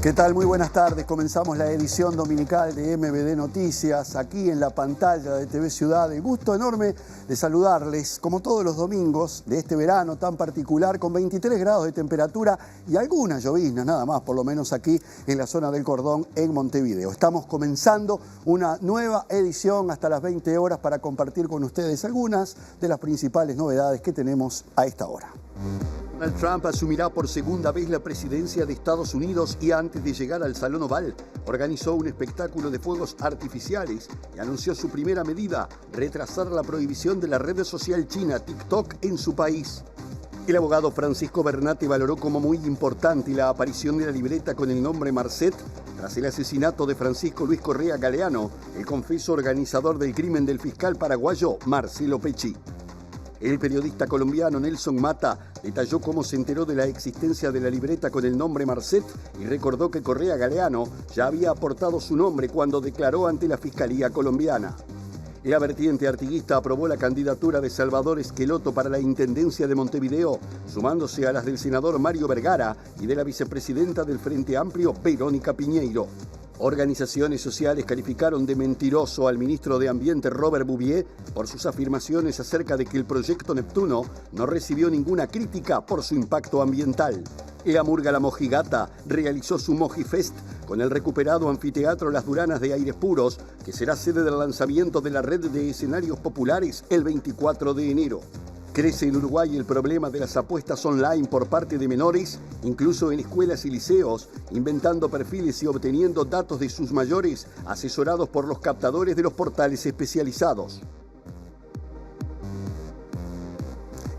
¿Qué tal? Muy buenas tardes. Comenzamos la edición dominical de MBD Noticias, aquí en la pantalla de TV Ciudad. El gusto enorme de saludarles, como todos los domingos de este verano tan particular, con 23 grados de temperatura y algunas lloviznas, nada más, por lo menos aquí en la zona del Cordón, en Montevideo. Estamos comenzando una nueva edición hasta las 20 horas para compartir con ustedes algunas de las principales novedades que tenemos a esta hora. Donald Trump asumirá por segunda vez la presidencia de Estados Unidos y antes de llegar al Salón Oval, organizó un espectáculo de fuegos artificiales y anunció su primera medida, retrasar la prohibición de la red social china TikTok en su país. El abogado Francisco Bernate valoró como muy importante la aparición de la libreta con el nombre Marcet tras el asesinato de Francisco Luis Correa Galeano, el confeso organizador del crimen del fiscal paraguayo Marcelo Pecci. El periodista colombiano Nelson Mata detalló cómo se enteró de la existencia de la libreta con el nombre Marcet y recordó que Correa Galeano ya había aportado su nombre cuando declaró ante la Fiscalía colombiana. La vertiente artiguista aprobó la candidatura de Salvador Esqueloto para la Intendencia de Montevideo, sumándose a las del senador Mario Vergara y de la vicepresidenta del Frente Amplio, Verónica Piñeiro. Organizaciones sociales calificaron de mentiroso al ministro de Ambiente Robert Bouvier por sus afirmaciones acerca de que el proyecto Neptuno no recibió ninguna crítica por su impacto ambiental. La Murga La Mojigata realizó su Mojifest con el recuperado anfiteatro Las Duranas de Aires Puros, que será sede del lanzamiento de la red de escenarios populares el 24 de enero. Crece en Uruguay el problema de las apuestas online por parte de menores, incluso en escuelas y liceos, inventando perfiles y obteniendo datos de sus mayores, asesorados por los captadores de los portales especializados.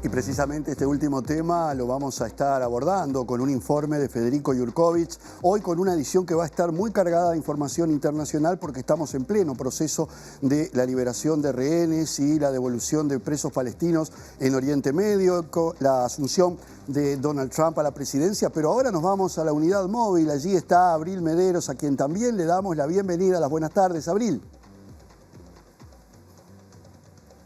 Y precisamente este último tema lo vamos a estar abordando con un informe de Federico Jurkovic, hoy con una edición que va a estar muy cargada de información internacional porque estamos en pleno proceso de la liberación de rehenes y la devolución de presos palestinos en Oriente Medio, con la asunción de Donald Trump a la presidencia. Pero ahora nos vamos a la unidad móvil, allí está Abril Mederos, a quien también le damos la bienvenida. Las buenas tardes, Abril.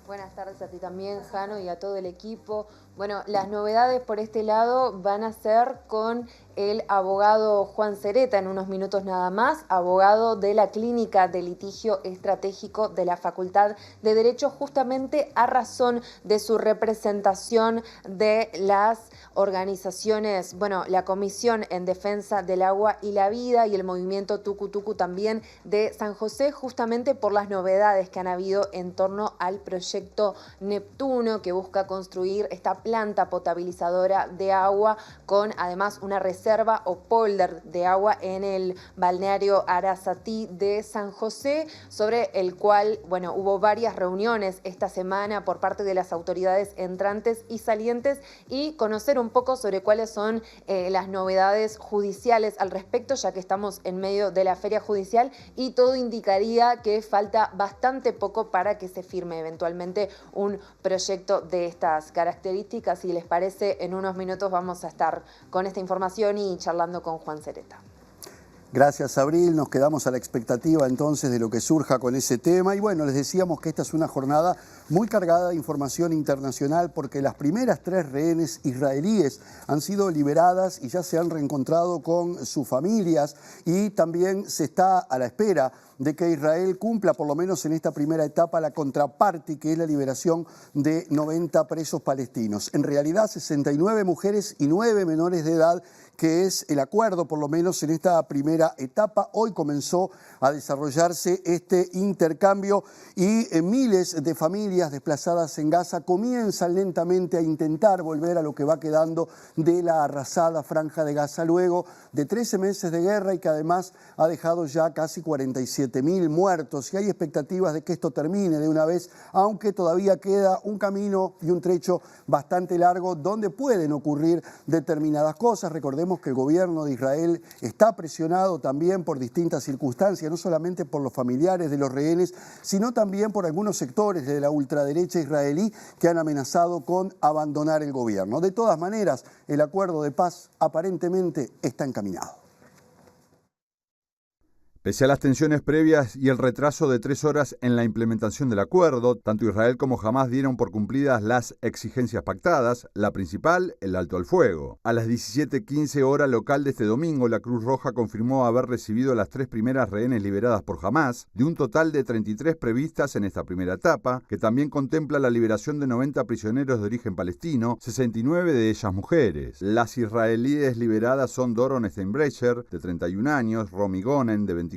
Buenas tardes a ti también, Jano, y a todo el equipo. Bueno, las novedades por este lado van a ser con el abogado Juan Cereta en unos minutos nada más, abogado de la Clínica de Litigio Estratégico de la Facultad de Derecho, justamente a razón de su representación de las organizaciones, bueno, la Comisión en Defensa del Agua y la Vida y el movimiento Tucu Tucu también de San José, justamente por las novedades que han habido en torno al proyecto Neptuno, que busca construir esta planta potabilizadora de agua con además una reserva o polder de agua en el balneario Arasatí de San José, sobre el cual, bueno, hubo varias reuniones esta semana por parte de las autoridades entrantes y salientes y conocer un poco sobre cuáles son las novedades judiciales al respecto, ya que estamos en medio de la feria judicial y todo indicaría que falta bastante poco para que se firme eventualmente un proyecto de estas características. Si les parece, en unos minutos vamos a estar con esta información y charlando con Juan Cereta. Gracias, Abril. Nos quedamos a la expectativa entonces de lo que surja con ese tema. Y bueno, les decíamos que esta es una jornada muy cargada de información internacional porque las primeras 3 rehenes israelíes han sido liberadas y ya se han reencontrado con sus familias, y también se está a la espera de que Israel cumpla, por lo menos en esta primera etapa, la contraparte, que es la liberación de 90 presos palestinos. En realidad, 69 mujeres y 9 menores de edad, que es el acuerdo, por lo menos en esta primera etapa. Hoy comenzó a desarrollarse este intercambio y miles de familias desplazadas en Gaza comienzan lentamente a intentar volver a lo que va quedando de la arrasada Franja de Gaza luego de 13 meses de guerra y que además ha dejado ya casi 47.000 muertos. Y hay expectativas de que esto termine de una vez, aunque todavía queda un camino y un trecho bastante largo donde pueden ocurrir determinadas cosas. Recordemos que el gobierno de Israel está presionado también por distintas circunstancias, no solamente por los familiares de los rehenes, sino también por algunos sectores de la ultraderecha israelí que han amenazado con abandonar el gobierno. De todas maneras, el acuerdo de paz aparentemente está encaminado. Pese a las tensiones previas y el retraso de 3 horas en la implementación del acuerdo, tanto Israel como Hamás dieron por cumplidas las exigencias pactadas, la principal, el alto al fuego. A las 17:15 hora local de este domingo, la Cruz Roja confirmó haber recibido las 3 primeras rehenes liberadas por Hamás, de un total de 33 previstas en esta primera etapa, que también contempla la liberación de 90 prisioneros de origen palestino, 69 de ellas mujeres. Las israelíes liberadas son Doron Steinbrecher, de 31 años, Romy Gonen, de 24,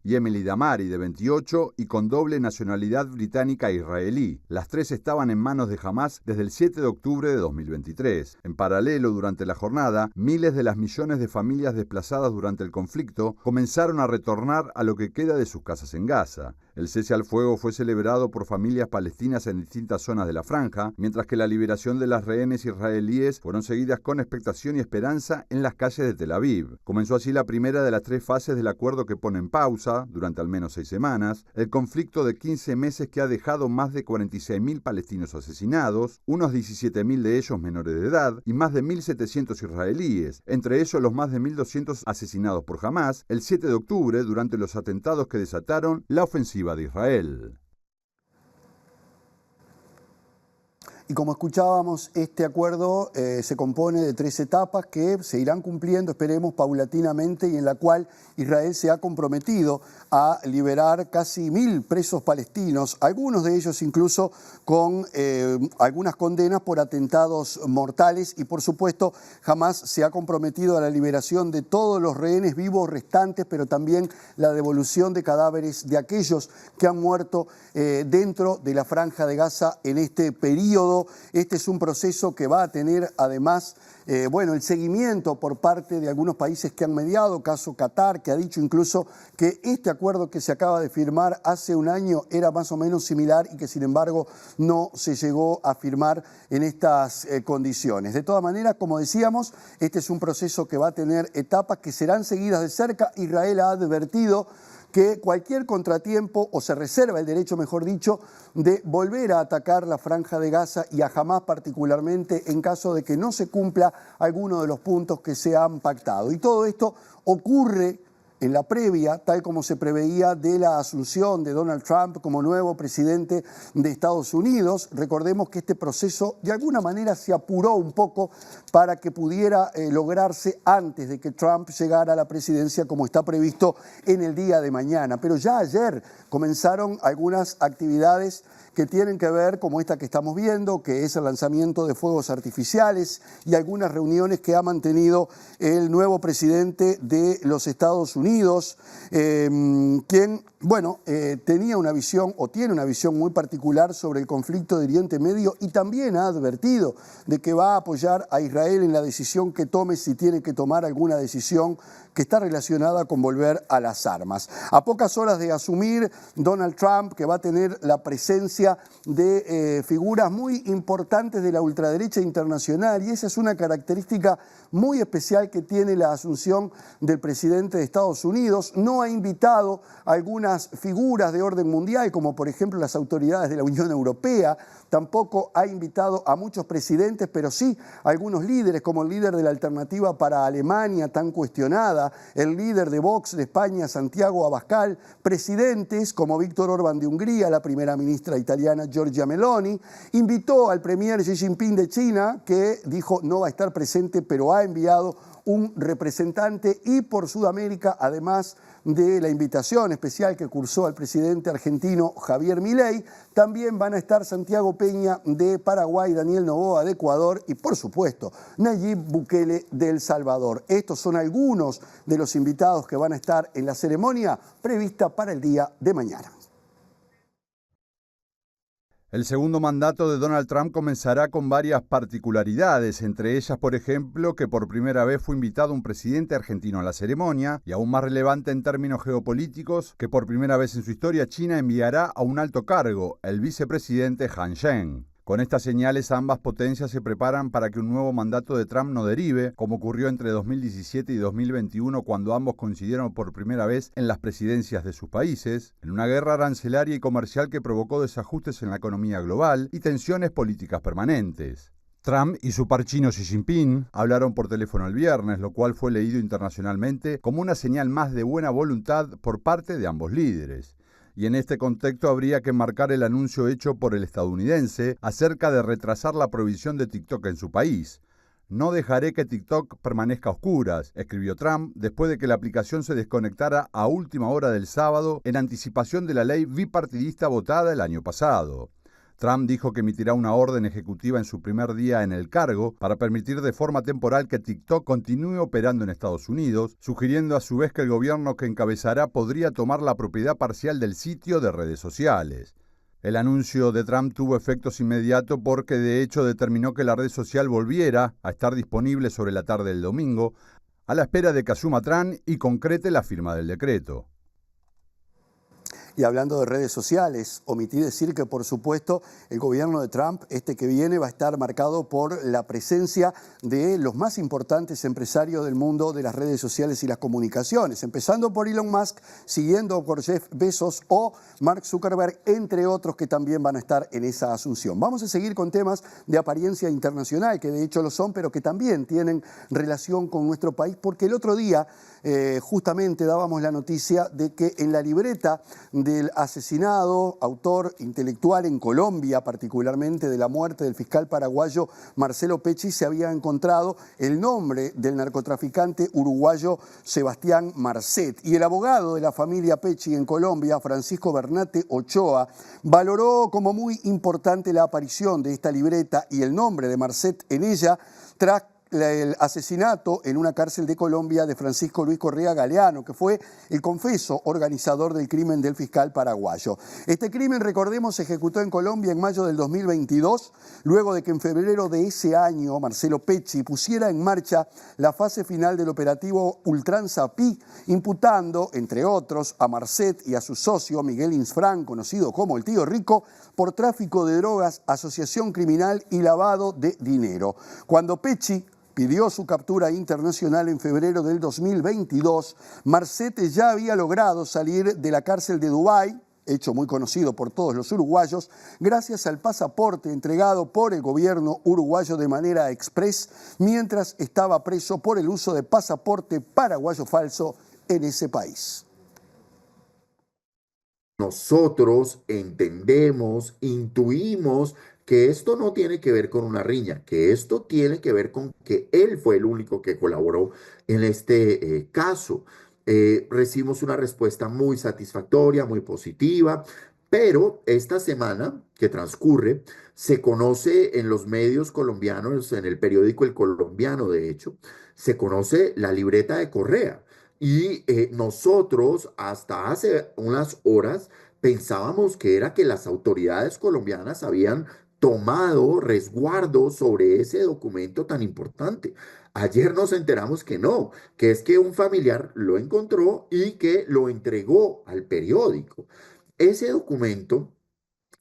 y Emily Damari, de 28, y con doble nacionalidad británica e israelí. Las 3 estaban en manos de Hamás desde el 7 de octubre de 2023. En paralelo, durante la jornada, miles de las millones de familias desplazadas durante el conflicto comenzaron a retornar a lo que queda de sus casas en Gaza. El cese al fuego fue celebrado por familias palestinas en distintas zonas de la franja, mientras que la liberación de las rehenes israelíes fueron seguidas con expectación y esperanza en las calles de Tel Aviv. Comenzó así la primera de las 3 fases del acuerdo que pone en pausa, durante al menos 6 semanas, el conflicto de 15 meses que ha dejado más de 46.000 palestinos asesinados, unos 17.000 de ellos menores de edad, y más de 1.700 israelíes, entre ellos los más de 1.200 asesinados por Hamás el 7 de octubre durante los atentados que desataron la ofensiva de Israel. Y como escuchábamos, este acuerdo se compone de 3 etapas que se irán cumpliendo, esperemos, paulatinamente, y en la cual Israel se ha comprometido a liberar casi 1.000 presos palestinos, algunos de ellos incluso con algunas condenas por atentados mortales, y por supuesto Hamás se ha comprometido a la liberación de todos los rehenes vivos restantes, pero también la devolución de cadáveres de aquellos que han muerto dentro de la Franja de Gaza en este periodo. Este es un proceso que va a tener además el seguimiento por parte de algunos países que han mediado, caso Qatar, que ha dicho incluso que este acuerdo que se acaba de firmar hace un año era más o menos similar y que sin embargo no se llegó a firmar en estas condiciones. De todas maneras, como decíamos, este es un proceso que va a tener etapas que serán seguidas de cerca. Israel ha advertido que cualquier contratiempo, o se reserva el derecho, mejor dicho, de volver a atacar la Franja de Gaza y a Hamás particularmente en caso de que no se cumpla alguno de los puntos que se han pactado. Y todo esto ocurre en la previa, tal como se preveía, de la asunción de Donald Trump como nuevo presidente de Estados Unidos. Recordemos que este proceso de alguna manera se apuró un poco para que pudiera lograrse antes de que Trump llegara a la presidencia, como está previsto en el día de mañana. Pero ya ayer comenzaron algunas actividades que tienen que ver, como esta que estamos viendo, que es el lanzamiento de fuegos artificiales, y algunas reuniones que ha mantenido el nuevo presidente de los Estados Unidos, quien, tenía una visión, o tiene una visión muy particular sobre el conflicto de Oriente Medio, y también ha advertido de que va a apoyar a Israel en la decisión que tome, si tiene que tomar alguna decisión que está relacionada con volver a las armas. A pocas horas de asumir, Donald Trump, que va a tener la presencia de figuras muy importantes de la ultraderecha internacional, y esa es una característica muy especial que tiene la asunción del presidente de Estados Unidos. No ha invitado a algunas figuras de orden mundial, como por ejemplo las autoridades de la Unión Europea, tampoco ha invitado a muchos presidentes, pero sí a algunos líderes, como el líder de la Alternativa para Alemania, tan cuestionada, el líder de Vox de España, Santiago Abascal, presidentes como Víctor Orbán de Hungría, la primera ministra italiana Giorgia Meloni. Invitó al premier Xi Jinping de China, que dijo no va a estar presente, pero ha enviado un representante, y por Sudamérica, además de la invitación especial que cursó al presidente argentino Javier Milei, también van a estar Santiago Peña de Paraguay, Daniel Noboa de Ecuador y, por supuesto, Nayib Bukele de El Salvador. Estos son algunos de los invitados que van a estar en la ceremonia prevista para el día de mañana. El segundo mandato de Donald Trump comenzará con varias particularidades, entre ellas, por ejemplo, que por primera vez fue invitado un presidente argentino a la ceremonia, y aún más relevante en términos geopolíticos, que por primera vez en su historia China enviará a un alto cargo, el vicepresidente Han Zheng. Con estas señales, ambas potencias se preparan para que un nuevo mandato de Trump no derive, como ocurrió entre 2017 y 2021, cuando ambos coincidieron por primera vez en las presidencias de sus países, en una guerra arancelaria y comercial que provocó desajustes en la economía global y tensiones políticas permanentes. Trump y su par chino Xi Jinping hablaron por teléfono el viernes, lo cual fue leído internacionalmente como una señal más de buena voluntad por parte de ambos líderes. Y en este contexto habría que enmarcar el anuncio hecho por el estadounidense acerca de retrasar la prohibición de TikTok en su país. No dejaré que TikTok permanezca a oscuras, escribió Trump después de que la aplicación se desconectara a última hora del sábado en anticipación de la ley bipartidista votada el año pasado. Trump dijo que emitirá una orden ejecutiva en su primer día en el cargo para permitir de forma temporal que TikTok continúe operando en Estados Unidos, sugiriendo a su vez que el gobierno que encabezará podría tomar la propiedad parcial del sitio de redes sociales. El anuncio de Trump tuvo efectos inmediatos porque de hecho determinó que la red social volviera a estar disponible sobre la tarde del domingo, a la espera de que asuma Trump y concrete la firma del decreto. Y hablando de redes sociales, omití decir que, por supuesto, el gobierno de Trump, este que viene, va a estar marcado por la presencia de los más importantes empresarios del mundo de las redes sociales y las comunicaciones, empezando por Elon Musk, siguiendo por Jeff Bezos o Mark Zuckerberg, entre otros que también van a estar en esa asunción. Vamos a seguir con temas de apariencia internacional, que de hecho lo son, pero que también tienen relación con nuestro país, porque el otro día justamente dábamos la noticia de que en la libreta del asesinado autor intelectual en Colombia, particularmente de la muerte del fiscal paraguayo Marcelo Pecci, se había encontrado el nombre del narcotraficante uruguayo Sebastián Marcet. Y el abogado de la familia Pecci en Colombia, Francisco Bernate Ochoa, valoró como muy importante la aparición de esta libreta y el nombre de Marcet en ella tras el asesinato en una cárcel de Colombia de Francisco Luis Correa Galeano, que fue el confeso organizador del crimen del fiscal paraguayo. Este crimen, recordemos, se ejecutó en Colombia en mayo del 2022, luego de que en febrero de ese año Marcelo Pecci pusiera en marcha la fase final del operativo Ultranza Pi, imputando, entre otros, a Marcet y a su socio Miguel Insfrán, conocido como el Tío Rico, por tráfico de drogas, asociación criminal y lavado de dinero. Cuando Pecci pidió su captura internacional en febrero del 2022, Marcet ya había logrado salir de la cárcel de Dubái, hecho muy conocido por todos los uruguayos, gracias al pasaporte entregado por el gobierno uruguayo de manera express, mientras estaba preso por el uso de pasaporte paraguayo falso en ese país. Nosotros entendemos, intuimos que esto no tiene que ver con una riña, que esto tiene que ver con que él fue el único que colaboró en este caso. Recibimos una respuesta muy satisfactoria, muy positiva, pero esta semana que transcurre se conoce en los medios colombianos, en el periódico El Colombiano, de hecho, se conoce la libreta de Correa. Y nosotros hasta hace unas horas pensábamos que era que las autoridades colombianas habían tomado resguardo sobre ese documento tan importante. Ayer nos enteramos que no, que es que un familiar lo encontró y que lo entregó al periódico. Ese documento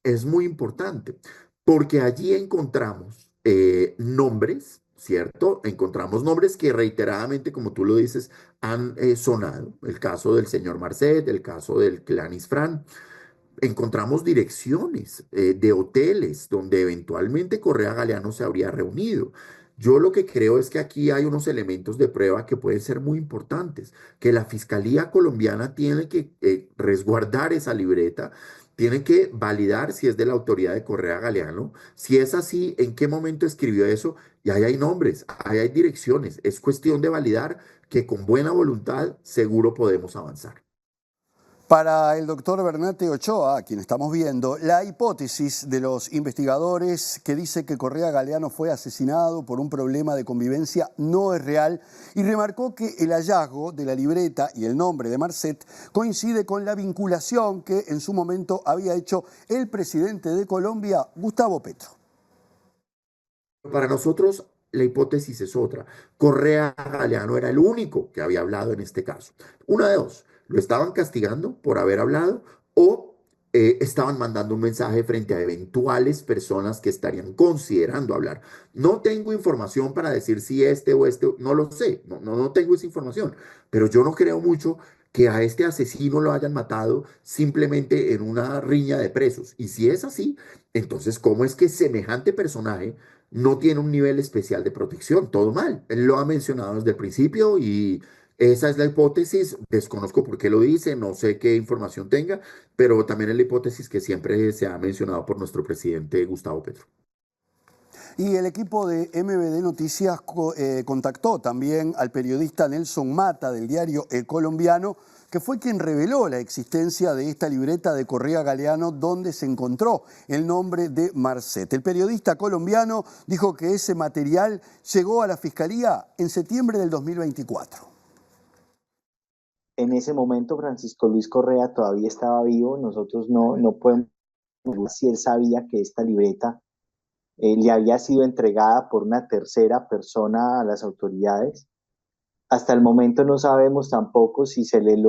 es muy importante porque allí encontramos nombres, ¿cierto? Encontramos nombres que reiteradamente, como tú lo dices, han sonado. El caso del señor Marcet, el caso del clan Isfrán. Encontramos direcciones de hoteles donde eventualmente Correa Galeano se habría reunido. Yo lo que creo es que aquí hay unos elementos de prueba que pueden ser muy importantes, que la Fiscalía colombiana tiene que resguardar esa libreta, tiene que validar si es de la autoridad de Correa Galeano, si es así, en qué momento escribió eso, y ahí hay nombres, ahí hay direcciones, es cuestión de validar que con buena voluntad seguro podemos avanzar. Para el doctor Bernate Ochoa, a quien estamos viendo, la hipótesis de los investigadores que dice que Correa Galeano fue asesinado por un problema de convivencia no es real y remarcó que el hallazgo de la libreta y el nombre de Marcet coincide con la vinculación que en su momento había hecho el presidente de Colombia, Gustavo Petro. Para nosotros la hipótesis es otra. Correa Galeano era el único que había hablado en este caso. Una de dos, lo estaban castigando por haber hablado o estaban mandando un mensaje frente a eventuales personas que estarían considerando hablar. No tengo información para decir si este o este, no lo sé, no tengo esa información, pero yo no creo mucho que a este asesino lo hayan matado simplemente en una riña de presos. Y si es así, entonces, ¿cómo es que semejante personaje no tiene un nivel especial de protección, todo mal. Él lo ha mencionado desde el principio y esa es la hipótesis. Desconozco por qué lo dice, no sé qué información tenga, pero también es la hipótesis que siempre se ha mencionado por nuestro presidente Gustavo Petro. Y el equipo de MBD Noticias contactó también al periodista Nelson Mata del diario El Colombiano, que fue quien reveló la existencia de esta libreta de Correa Galeano donde se encontró el nombre de Marcet. El periodista colombiano dijo que ese material llegó a la Fiscalía en septiembre del 2024. En ese momento Francisco Luis Correa todavía estaba vivo, nosotros no podemos decir si él sabía que esta libreta le había sido entregada por una tercera persona a las autoridades. Hasta el momento no sabemos tampoco si se le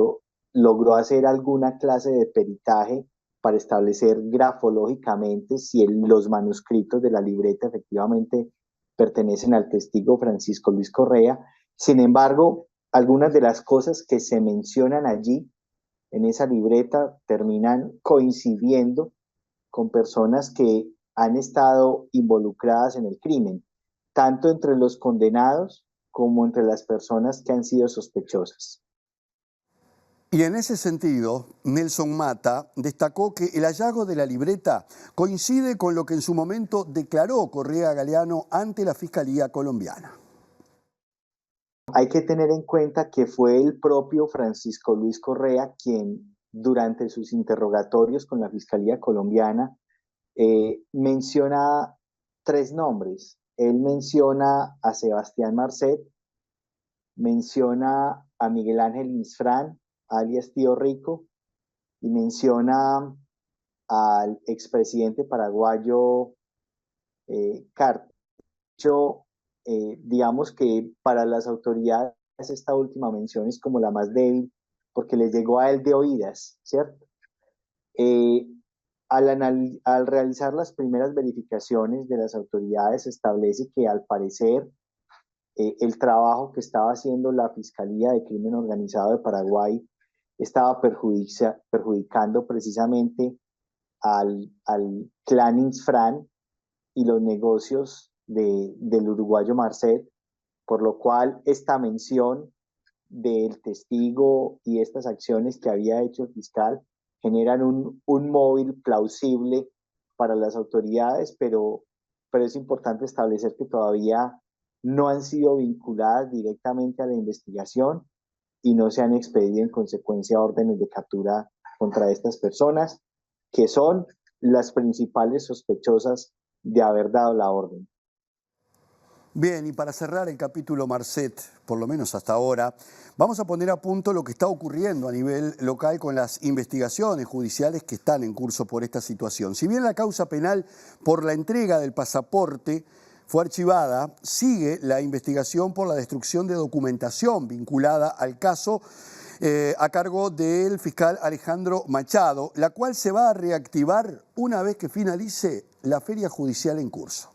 logró hacer alguna clase de peritaje para establecer grafológicamente si los manuscritos de la libreta efectivamente pertenecen al testigo Francisco Luis Correa. Sin embargo, algunas de las cosas que se mencionan allí en esa libreta terminan coincidiendo con personas que han estado involucradas en el crimen, tanto entre los condenados como entre las personas que han sido sospechosas. Y en ese sentido, Nelson Mata destacó que el hallazgo de la libreta coincide con lo que en su momento declaró Correa Galeano ante la Fiscalía colombiana. Hay que tener en cuenta que fue el propio Francisco Luis Correa quien, durante sus interrogatorios con la Fiscalía colombiana, menciona 3 nombres. Él menciona a Sebastián Marcet, menciona a Miguel Ángel Misfran, alias Tío Rico, y menciona al expresidente paraguayo Carcho. Digamos que para las autoridades esta última mención es como la más débil porque les llegó a él de oídas, ¿cierto? Al realizar las primeras verificaciones de las autoridades, se establece que al parecer el trabajo que estaba haciendo la Fiscalía de Crimen Organizado de Paraguay estaba perjudicando precisamente al clan Insfran y los negocios del uruguayo Marcet, por lo cual esta mención del testigo y estas acciones que había hecho el fiscal generan un móvil plausible para las autoridades, pero es importante establecer que todavía no han sido vinculadas directamente a la investigación y no se han expedido en consecuencia órdenes de captura contra estas personas, que son las principales sospechosas de haber dado la orden. Bien, y para cerrar el capítulo Marcet, por lo menos hasta ahora, vamos a poner a punto lo que está ocurriendo a nivel local con las investigaciones judiciales que están en curso por esta situación. Si bien la causa penal por la entrega del pasaporte fue archivada, sigue la investigación por la destrucción de documentación vinculada al caso a cargo del fiscal Alejandro Machado, la cual se va a reactivar una vez que finalice la feria judicial en curso.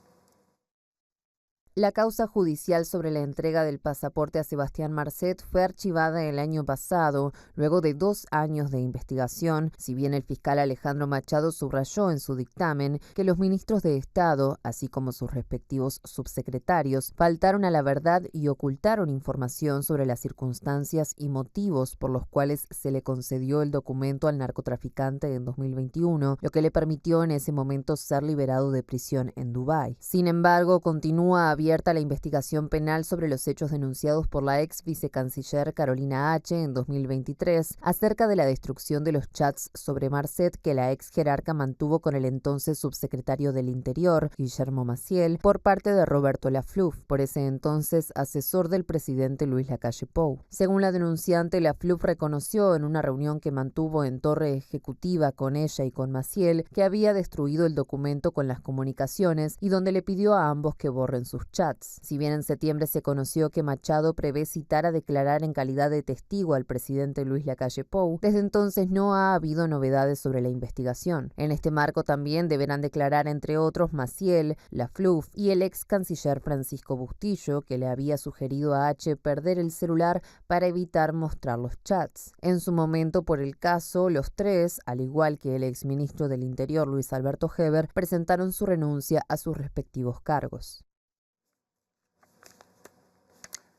La causa judicial sobre la entrega del pasaporte a Sebastián Marcet fue archivada el año pasado, luego de 2 años de investigación, si bien el fiscal Alejandro Machado subrayó en su dictamen que los ministros de Estado, así como sus respectivos subsecretarios, faltaron a la verdad y ocultaron información sobre las circunstancias y motivos por los cuales se le concedió el documento al narcotraficante en 2021, lo que le permitió en ese momento ser liberado de prisión en Dubái. Sin embargo, continúa abierta la investigación penal sobre los hechos denunciados por la ex vicecanciller Carolina H. en 2023 acerca de la destrucción de los chats sobre Marcet que la ex jerarca mantuvo con el entonces subsecretario del Interior, Guillermo Maciel, por parte de Roberto Lafluf, por ese entonces asesor del presidente Luis Lacalle Pou. Según la denunciante, Lafluf reconoció en una reunión que mantuvo en Torre Ejecutiva con ella y con Maciel que había destruido el documento con las comunicaciones y donde le pidió a ambos que borren sus chats. chats. Si bien en septiembre se conoció que Machado prevé citar a declarar en calidad de testigo al presidente Luis Lacalle Pou, desde entonces no ha habido novedades sobre la investigación. En este marco también deberán declarar, entre otros, Maciel, la FLUF y el ex canciller Francisco Bustillo, que le había sugerido a H perder el celular para evitar mostrar los chats. En su momento, por el caso, los tres, al igual que el exministro del Interior Luis Alberto Heber, presentaron su renuncia a sus respectivos cargos.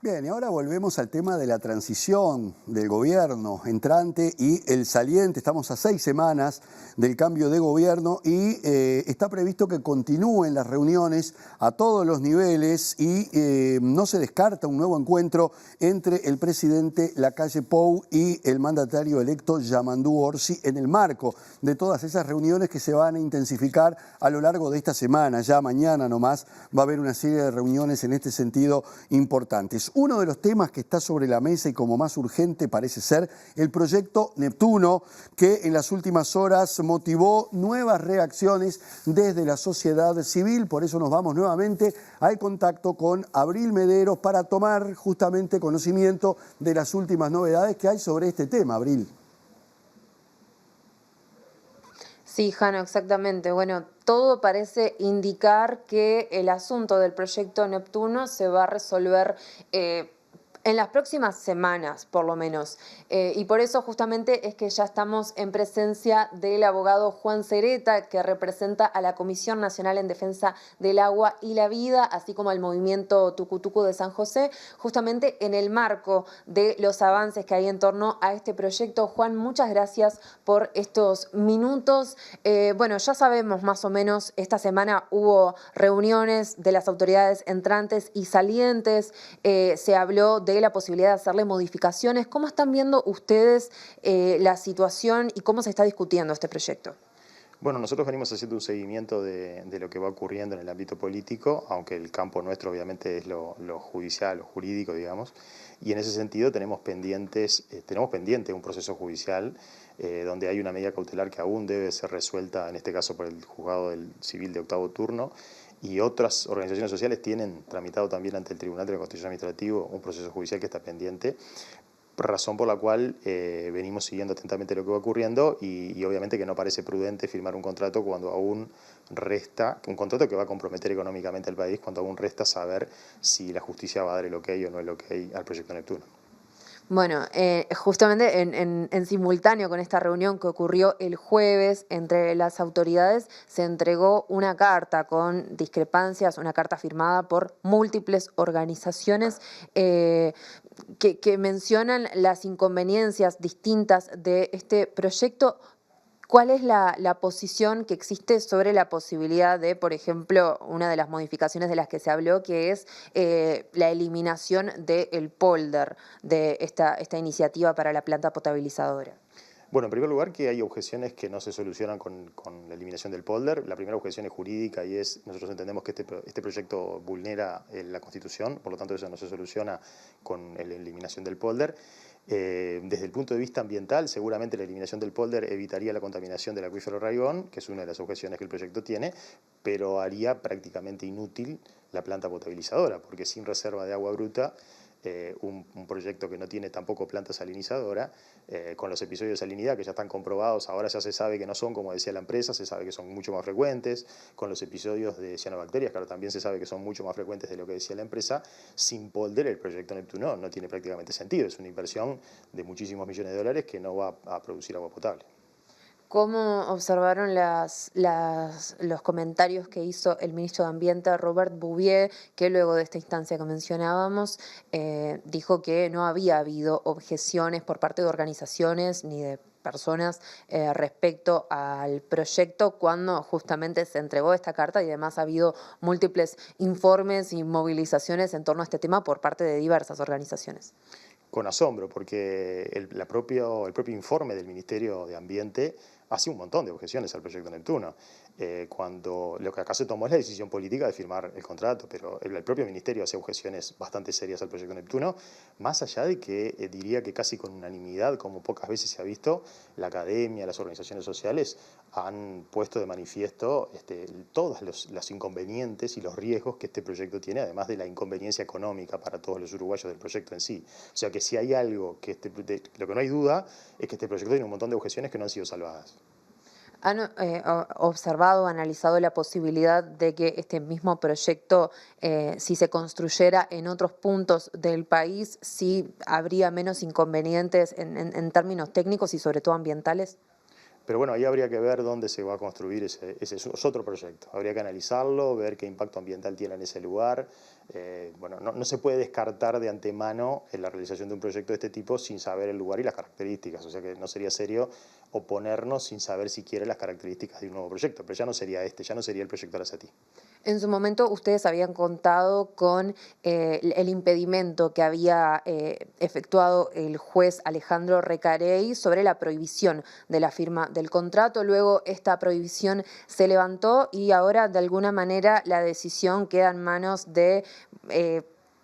Bien, y ahora volvemos al tema de la transición del gobierno entrante y el saliente. Estamos a 6 semanas del cambio de gobierno y está previsto que continúen las reuniones a todos los niveles y no se descarta un nuevo encuentro entre el presidente Lacalle Pou y el mandatario electo Yamandú Orsi en el marco de todas esas reuniones que se van a intensificar a lo largo de esta semana. Ya mañana nomás va a haber una serie de reuniones en este sentido importantes. Uno de los temas que está sobre la mesa y como más urgente parece ser el proyecto Neptuno, que en las últimas horas motivó nuevas reacciones desde la sociedad civil. Por eso nos vamos nuevamente al contacto con Abril Mederos para tomar justamente conocimiento de las últimas novedades que hay sobre este tema. Abril. Sí, Jano, exactamente. Bueno, todo parece indicar que el asunto del proyecto Neptuno se va a resolver en las próximas semanas, por lo menos. Y por eso justamente es que ya estamos en presencia del abogado Juan Sereta, que representa a la Comisión Nacional en Defensa del Agua y la Vida, así como al movimiento Tucutucu de San José, justamente en el marco de los avances que hay en torno a este proyecto. Juan, muchas gracias por estos minutos. Bueno, ya sabemos más o menos, esta semana hubo reuniones de las autoridades entrantes y salientes, se habló de la posibilidad de hacerle modificaciones. ¿Cómo están viendo ustedes la situación y cómo se está discutiendo este proyecto? Bueno, nosotros venimos haciendo un seguimiento de lo que va ocurriendo en el ámbito político, aunque el campo nuestro obviamente es lo judicial, lo jurídico, digamos, y en ese sentido tenemos pendiente un proceso judicial donde hay una medida cautelar que aún debe ser resuelta, en este caso por el juzgado del civil de octavo turno, y otras organizaciones sociales tienen tramitado también ante el Tribunal de la Constitución Administrativo un proceso judicial que está pendiente, razón por la cual venimos siguiendo atentamente lo que va ocurriendo y obviamente que no parece prudente firmar un contrato cuando aún resta, un contrato que va a comprometer económicamente al país, cuando aún resta saber si la justicia va a dar el ok o no el ok al proyecto Neptuno. Bueno, justamente en simultáneo con esta reunión que ocurrió el jueves entre las autoridades, se entregó una carta con discrepancias, una carta firmada por múltiples organizaciones que mencionan las inconveniencias distintas de este proyecto. ¿Cuál es la posición que existe sobre la posibilidad de, por ejemplo, una de las modificaciones de las que se habló, que es la eliminación del polder, de esta iniciativa para la planta potabilizadora? Bueno, en primer lugar que hay objeciones que no se solucionan con la eliminación del polder. La primera objeción es jurídica y nosotros entendemos que este proyecto vulnera la Constitución, por lo tanto eso no se soluciona con la eliminación del polder. Desde el punto de vista ambiental, seguramente la eliminación del polder evitaría la contaminación del acuífero Raigón, que es una de las objeciones que el proyecto tiene, pero haría prácticamente inútil la planta potabilizadora, porque sin reserva de agua bruta, un proyecto que no tiene tampoco planta salinizadora, con los episodios de salinidad que ya están comprobados, ahora ya se sabe que no son, como decía la empresa, se sabe que son mucho más frecuentes, con los episodios de cianobacterias, que ahora también se sabe que son mucho más frecuentes de lo que decía la empresa. Sin polder el proyecto Neptuno no tiene prácticamente sentido, es una inversión de muchísimos millones de dólares que no va a producir agua potable. ¿Cómo observaron los comentarios que hizo el ministro de Ambiente, Robert Bouvier, que luego de esta instancia que mencionábamos, dijo que no había habido objeciones por parte de organizaciones ni de personas respecto al proyecto cuando justamente se entregó esta carta, y además ha habido múltiples informes y movilizaciones en torno a este tema por parte de diversas organizaciones? Con asombro, porque el propio informe del Ministerio de Ambiente hacía un montón de objeciones al proyecto Neptuno. Cuando lo que acá se tomó es la decisión política de firmar el contrato, pero el propio ministerio hace objeciones bastante serias al proyecto Neptuno, más allá de que diría que casi con unanimidad, como pocas veces se ha visto, la academia, las organizaciones sociales han puesto de manifiesto todos los inconvenientes y los riesgos que este proyecto tiene, además de la inconveniencia económica para todos los uruguayos del proyecto en sí. O sea que si hay algo que lo que no hay duda es que este proyecto tiene un montón de objeciones que no han sido salvadas. ¿Han observado, analizado la posibilidad de que este mismo proyecto, si se construyera en otros puntos del país, sí habría menos inconvenientes en términos técnicos y sobre todo ambientales? Pero bueno, ahí habría que ver dónde se va a construir ese es otro proyecto. Habría que analizarlo, ver qué impacto ambiental tiene en ese lugar. Bueno, no se puede descartar de antemano en la realización de un proyecto de este tipo sin saber el lugar y las características. O sea que no sería serio oponernos sin saber siquiera las características de un nuevo proyecto. Pero ya no sería ya no sería el proyecto Arasatí. En su momento ustedes habían contado con el impedimento que había efectuado el juez Alejandro Recarey sobre la prohibición de la firma del contrato. Luego esta prohibición se levantó y ahora de alguna manera la decisión queda en manos de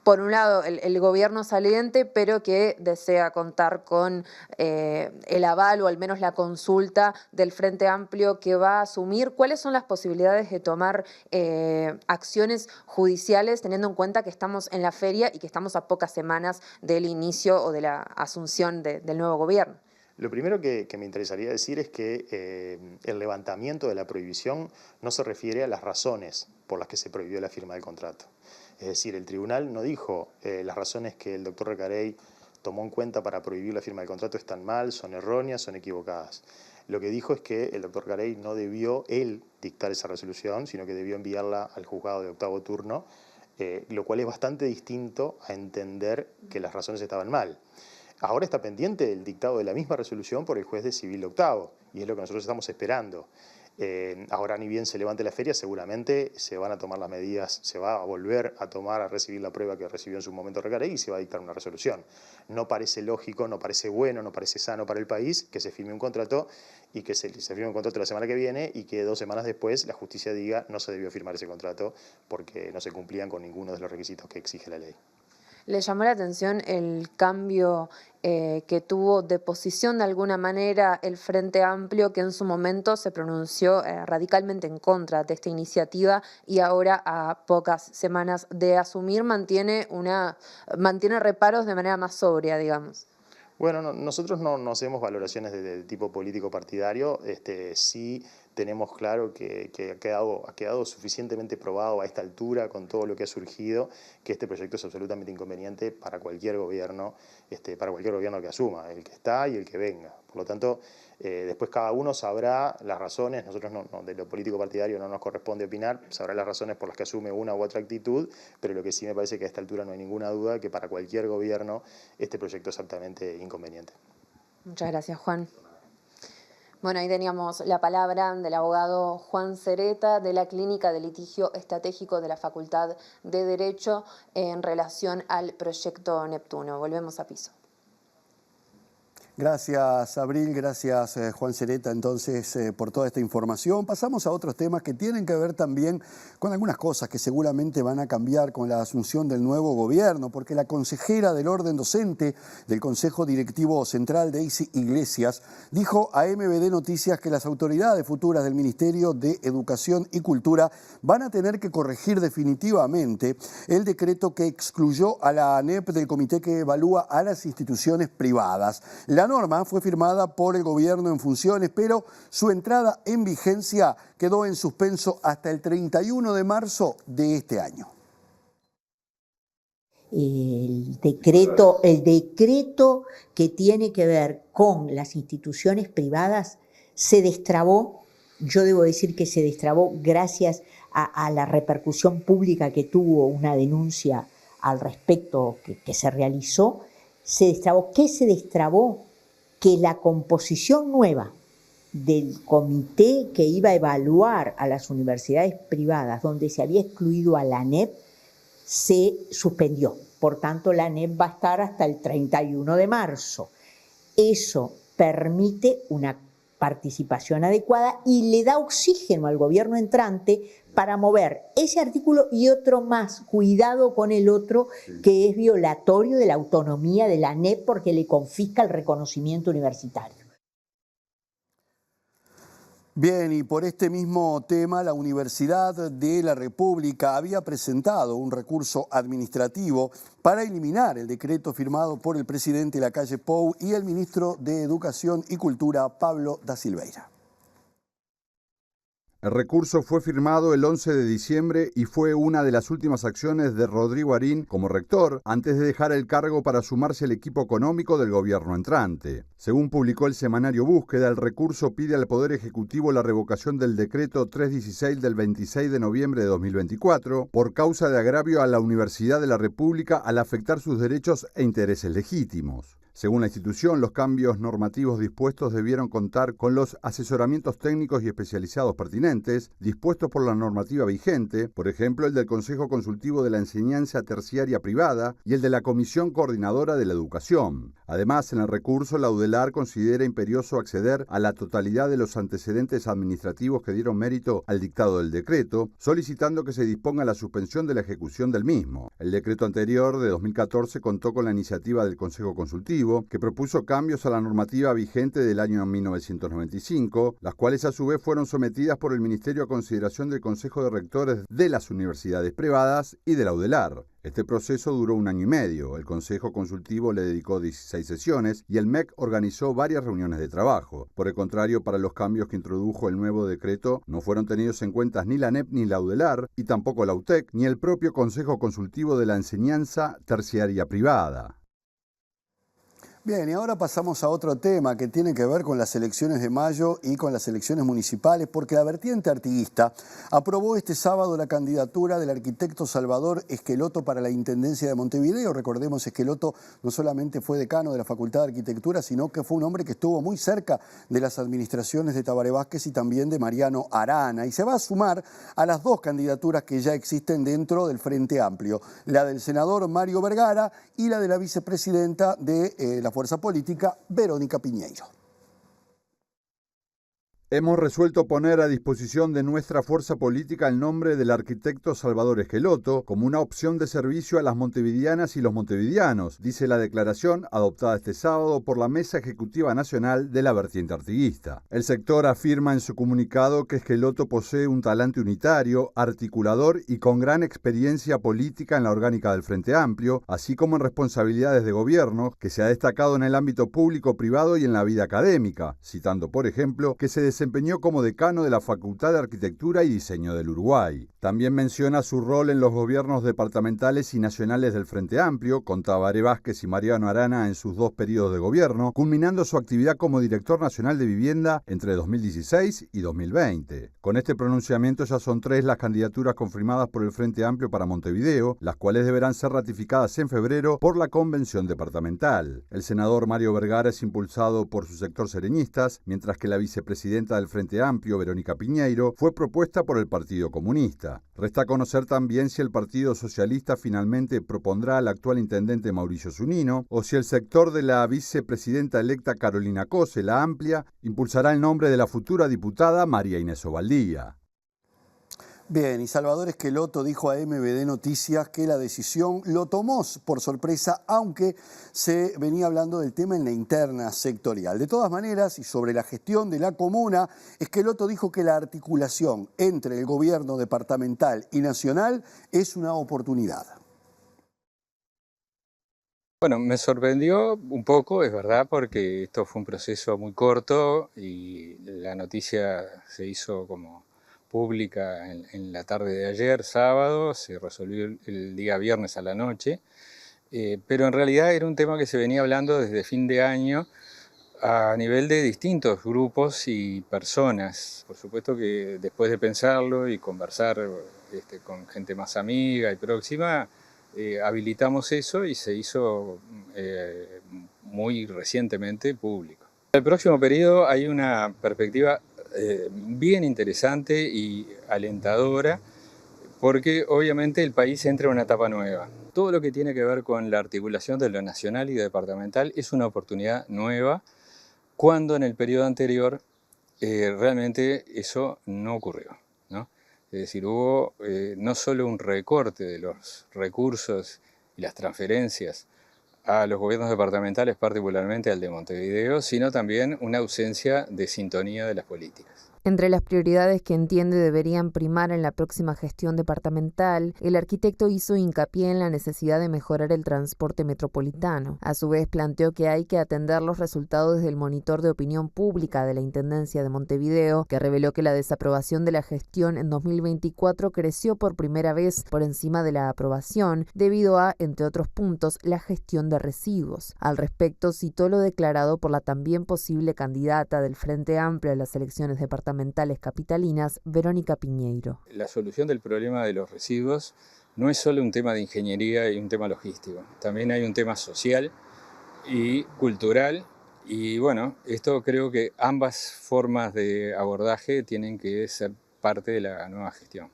por un lado, el gobierno saliente, pero que desea contar con el aval o al menos la consulta del Frente Amplio que va a asumir. ¿Cuáles son las posibilidades de tomar acciones judiciales, teniendo en cuenta que estamos en la feria y que estamos a pocas semanas del inicio o de la asunción del nuevo gobierno? Lo primero que me interesaría decir es que el levantamiento de la prohibición no se refiere a las razones por las que se prohibió la firma del contrato. Es decir, el tribunal no dijo las razones que el doctor Recarey tomó en cuenta para prohibir la firma del contrato están mal, son erróneas, son equivocadas. Lo que dijo es que el doctor Recarey no debió él dictar esa resolución, sino que debió enviarla al juzgado de octavo turno, lo cual es bastante distinto a entender que las razones estaban mal. Ahora está pendiente el dictado de la misma resolución por el juez de civil de octavo, y es lo que nosotros estamos esperando. Ahora ni bien se levante la feria, seguramente se van a tomar las medidas, se va a volver a recibir la prueba que recibió en su momento Recarey y se va a dictar una resolución. No parece lógico, no parece bueno, no parece sano para el país que se firme un contrato y que se firme un contrato la semana que viene y que 2 semanas después la justicia diga no se debió firmar ese contrato porque no se cumplían con ninguno de los requisitos que exige la ley. ¿Le llamó la atención el cambio que tuvo de posición de alguna manera el Frente Amplio, que en su momento se pronunció radicalmente en contra de esta iniciativa y ahora a pocas semanas de asumir mantiene reparos de manera más sobria, digamos? Bueno, nosotros no hacemos valoraciones de tipo político partidario, sí tenemos claro que ha quedado suficientemente probado a esta altura con todo lo que ha surgido que este proyecto es absolutamente inconveniente para cualquier gobierno que asuma, el que está y el que venga. Por lo tanto, después cada uno sabrá las razones, nosotros de lo político partidario no nos corresponde opinar, sabrá las razones por las que asume una u otra actitud, pero lo que sí me parece que a esta altura no hay ninguna duda que para cualquier gobierno este proyecto es altamente inconveniente. Muchas gracias, Juan. Bueno, ahí teníamos la palabra del abogado Juan Cereta de la Clínica de Litigio Estratégico de la Facultad de Derecho en relación al proyecto Neptuno. Volvemos a piso. Gracias, Abril, gracias, Juan Cereta, entonces, por toda esta información. Pasamos a otros temas que tienen que ver también con algunas cosas que seguramente van a cambiar con la asunción del nuevo gobierno, porque la consejera del orden docente del Consejo Directivo Central, Daisy Iglesias, dijo a MBD Noticias que las autoridades futuras del Ministerio de Educación y Cultura van a tener que corregir definitivamente el decreto que excluyó a la ANEP del comité que evalúa a las instituciones privadas. La norma fue firmada por el gobierno en funciones, pero su entrada en vigencia quedó en suspenso hasta el 31 de marzo de este año. El decreto que tiene que ver con las instituciones privadas se destrabó. Yo debo decir que se destrabó gracias a la repercusión pública que tuvo una denuncia al respecto que se realizó. Se destrabó. ¿Qué se destrabó? Que la composición nueva del comité que iba a evaluar a las universidades privadas, donde se había excluido a la ANEP, se suspendió. Por tanto, la ANEP va a estar hasta el 31 de marzo. Eso permite una participación adecuada y le da oxígeno al gobierno entrante para mover ese artículo y otro más. Cuidado con el otro, que es violatorio de la autonomía de la ANEP porque le confisca el reconocimiento universitario. Bien, y por este mismo tema, la Universidad de la República había presentado un recurso administrativo para eliminar el decreto firmado por el presidente Lacalle Pou y el ministro de Educación y Cultura, Pablo da Silveira. El recurso fue firmado el 11 de diciembre y fue una de las últimas acciones de Rodrigo Arín como rector antes de dejar el cargo para sumarse al equipo económico del gobierno entrante. Según publicó el semanario Búsqueda, el recurso pide al Poder Ejecutivo la revocación del decreto 316 del 26 de noviembre de 2024 por causa de agravio a la Universidad de la República al afectar sus derechos e intereses legítimos. Según la institución, los cambios normativos dispuestos debieron contar con los asesoramientos técnicos y especializados pertinentes dispuestos por la normativa vigente, por ejemplo, el del Consejo Consultivo de la Enseñanza Terciaria Privada y el de la Comisión Coordinadora de la Educación. Además, en el recurso, la UDELAR considera imperioso acceder a la totalidad de los antecedentes administrativos que dieron mérito al dictado del decreto, solicitando que se disponga la suspensión de la ejecución del mismo. El decreto anterior, de 2014, contó con la iniciativa del Consejo Consultivo, que propuso cambios a la normativa vigente del año 1995, las cuales a su vez fueron sometidas por el Ministerio a consideración del Consejo de Rectores de las universidades privadas y de la UDELAR. Este proceso duró 1 año y medio, el Consejo Consultivo le dedicó 16 sesiones y el MEC organizó varias reuniones de trabajo. Por el contrario, para los cambios que introdujo el nuevo decreto, no fueron tenidos en cuenta ni la ANEP ni la UDELAR, y tampoco la UTEC, ni el propio Consejo Consultivo de la Enseñanza Terciaria Privada. Bien, y ahora pasamos a otro tema que tiene que ver con las elecciones de mayo y con las elecciones municipales, porque la vertiente artiguista aprobó este sábado la candidatura del arquitecto Salvador Esqueloto para la Intendencia de Montevideo. Recordemos, Esqueloto no solamente fue decano de la Facultad de Arquitectura, sino que fue un hombre que estuvo muy cerca de las administraciones de Tabaré Vázquez y también de Mariano Arana, y se va a sumar a las dos candidaturas que ya existen dentro del Frente Amplio, la del senador Mario Vergara y la de la vicepresidenta de la fuerza política, Verónica Piñeiro. Hemos resuelto poner a disposición de nuestra fuerza política el nombre del arquitecto Salvador Esqueloto como una opción de servicio a las montevideanas y los montevideanos, dice la declaración adoptada este sábado por la Mesa Ejecutiva Nacional de la vertiente artiguista. El sector afirma en su comunicado que Esqueloto posee un talante unitario, articulador y con gran experiencia política en la orgánica del Frente Amplio, así como en responsabilidades de gobierno, que se ha destacado en el ámbito público-privado y en la vida académica, citando, por ejemplo, que se desempeñó como decano de la Facultad de Arquitectura y Diseño del Uruguay. También menciona su rol en los gobiernos departamentales y nacionales del Frente Amplio, con Tabaré Vázquez y Mariano Arana en sus 2 periodos de gobierno, culminando su actividad como director nacional de vivienda entre 2016 y 2020. Con este pronunciamiento ya son 3 las candidaturas confirmadas por el Frente Amplio para Montevideo, las cuales deberán ser ratificadas en febrero por la Convención Departamental. El senador Mario Vergara es impulsado por su sector sereñistas, mientras que la vicepresidenta del Frente Amplio, Verónica Piñeiro, fue propuesta por el Partido Comunista. Resta conocer también si el Partido Socialista finalmente propondrá al actual intendente Mauricio Zunino o si el sector de la vicepresidenta electa Carolina Cose, la Amplia, impulsará el nombre de la futura diputada María Inés Ovaldía. Bien, y Salvador Esqueloto dijo a MBD Noticias que la decisión lo tomó por sorpresa, aunque se venía hablando del tema en la interna sectorial. De todas maneras, y sobre la gestión de la comuna, Esqueloto dijo que la articulación entre el gobierno departamental y nacional es una oportunidad. Bueno, me sorprendió un poco, es verdad, porque esto fue un proceso muy corto y la noticia se hizo como pública en la tarde de ayer, sábado, se resolvió el día viernes a la noche, pero en realidad era un tema que se venía hablando desde fin de año a nivel de distintos grupos y personas. Por supuesto que después de pensarlo y conversar con gente más amiga y próxima, habilitamos eso y se hizo muy recientemente público. En el próximo periodo hay una perspectiva bien interesante y alentadora, porque obviamente el país entra en una etapa nueva. Todo lo que tiene que ver con la articulación de lo nacional y departamental es una oportunidad nueva, cuando en el periodo anterior realmente eso no ocurrió, ¿no? Es decir, hubo no solo un recorte de los recursos y las transferencias a los gobiernos departamentales, particularmente al de Montevideo, sino también una ausencia de sintonía de las políticas. Entre las prioridades que entiende deberían primar en la próxima gestión departamental, el arquitecto hizo hincapié en la necesidad de mejorar el transporte metropolitano. A su vez, planteó que hay que atender los resultados del monitor de opinión pública de la Intendencia de Montevideo, que reveló que la desaprobación de la gestión en 2024 creció por primera vez por encima de la aprobación, debido a, entre otros puntos, la gestión de residuos. Al respecto, citó lo declarado por la también posible candidata del Frente Amplio a las elecciones departamentales capitalinas, Verónica Piñeiro. La solución del problema de los residuos no es solo un tema de ingeniería y un tema logístico, también hay un tema social y cultural, y bueno, esto creo que ambas formas de abordaje tienen que ser parte de la nueva gestión.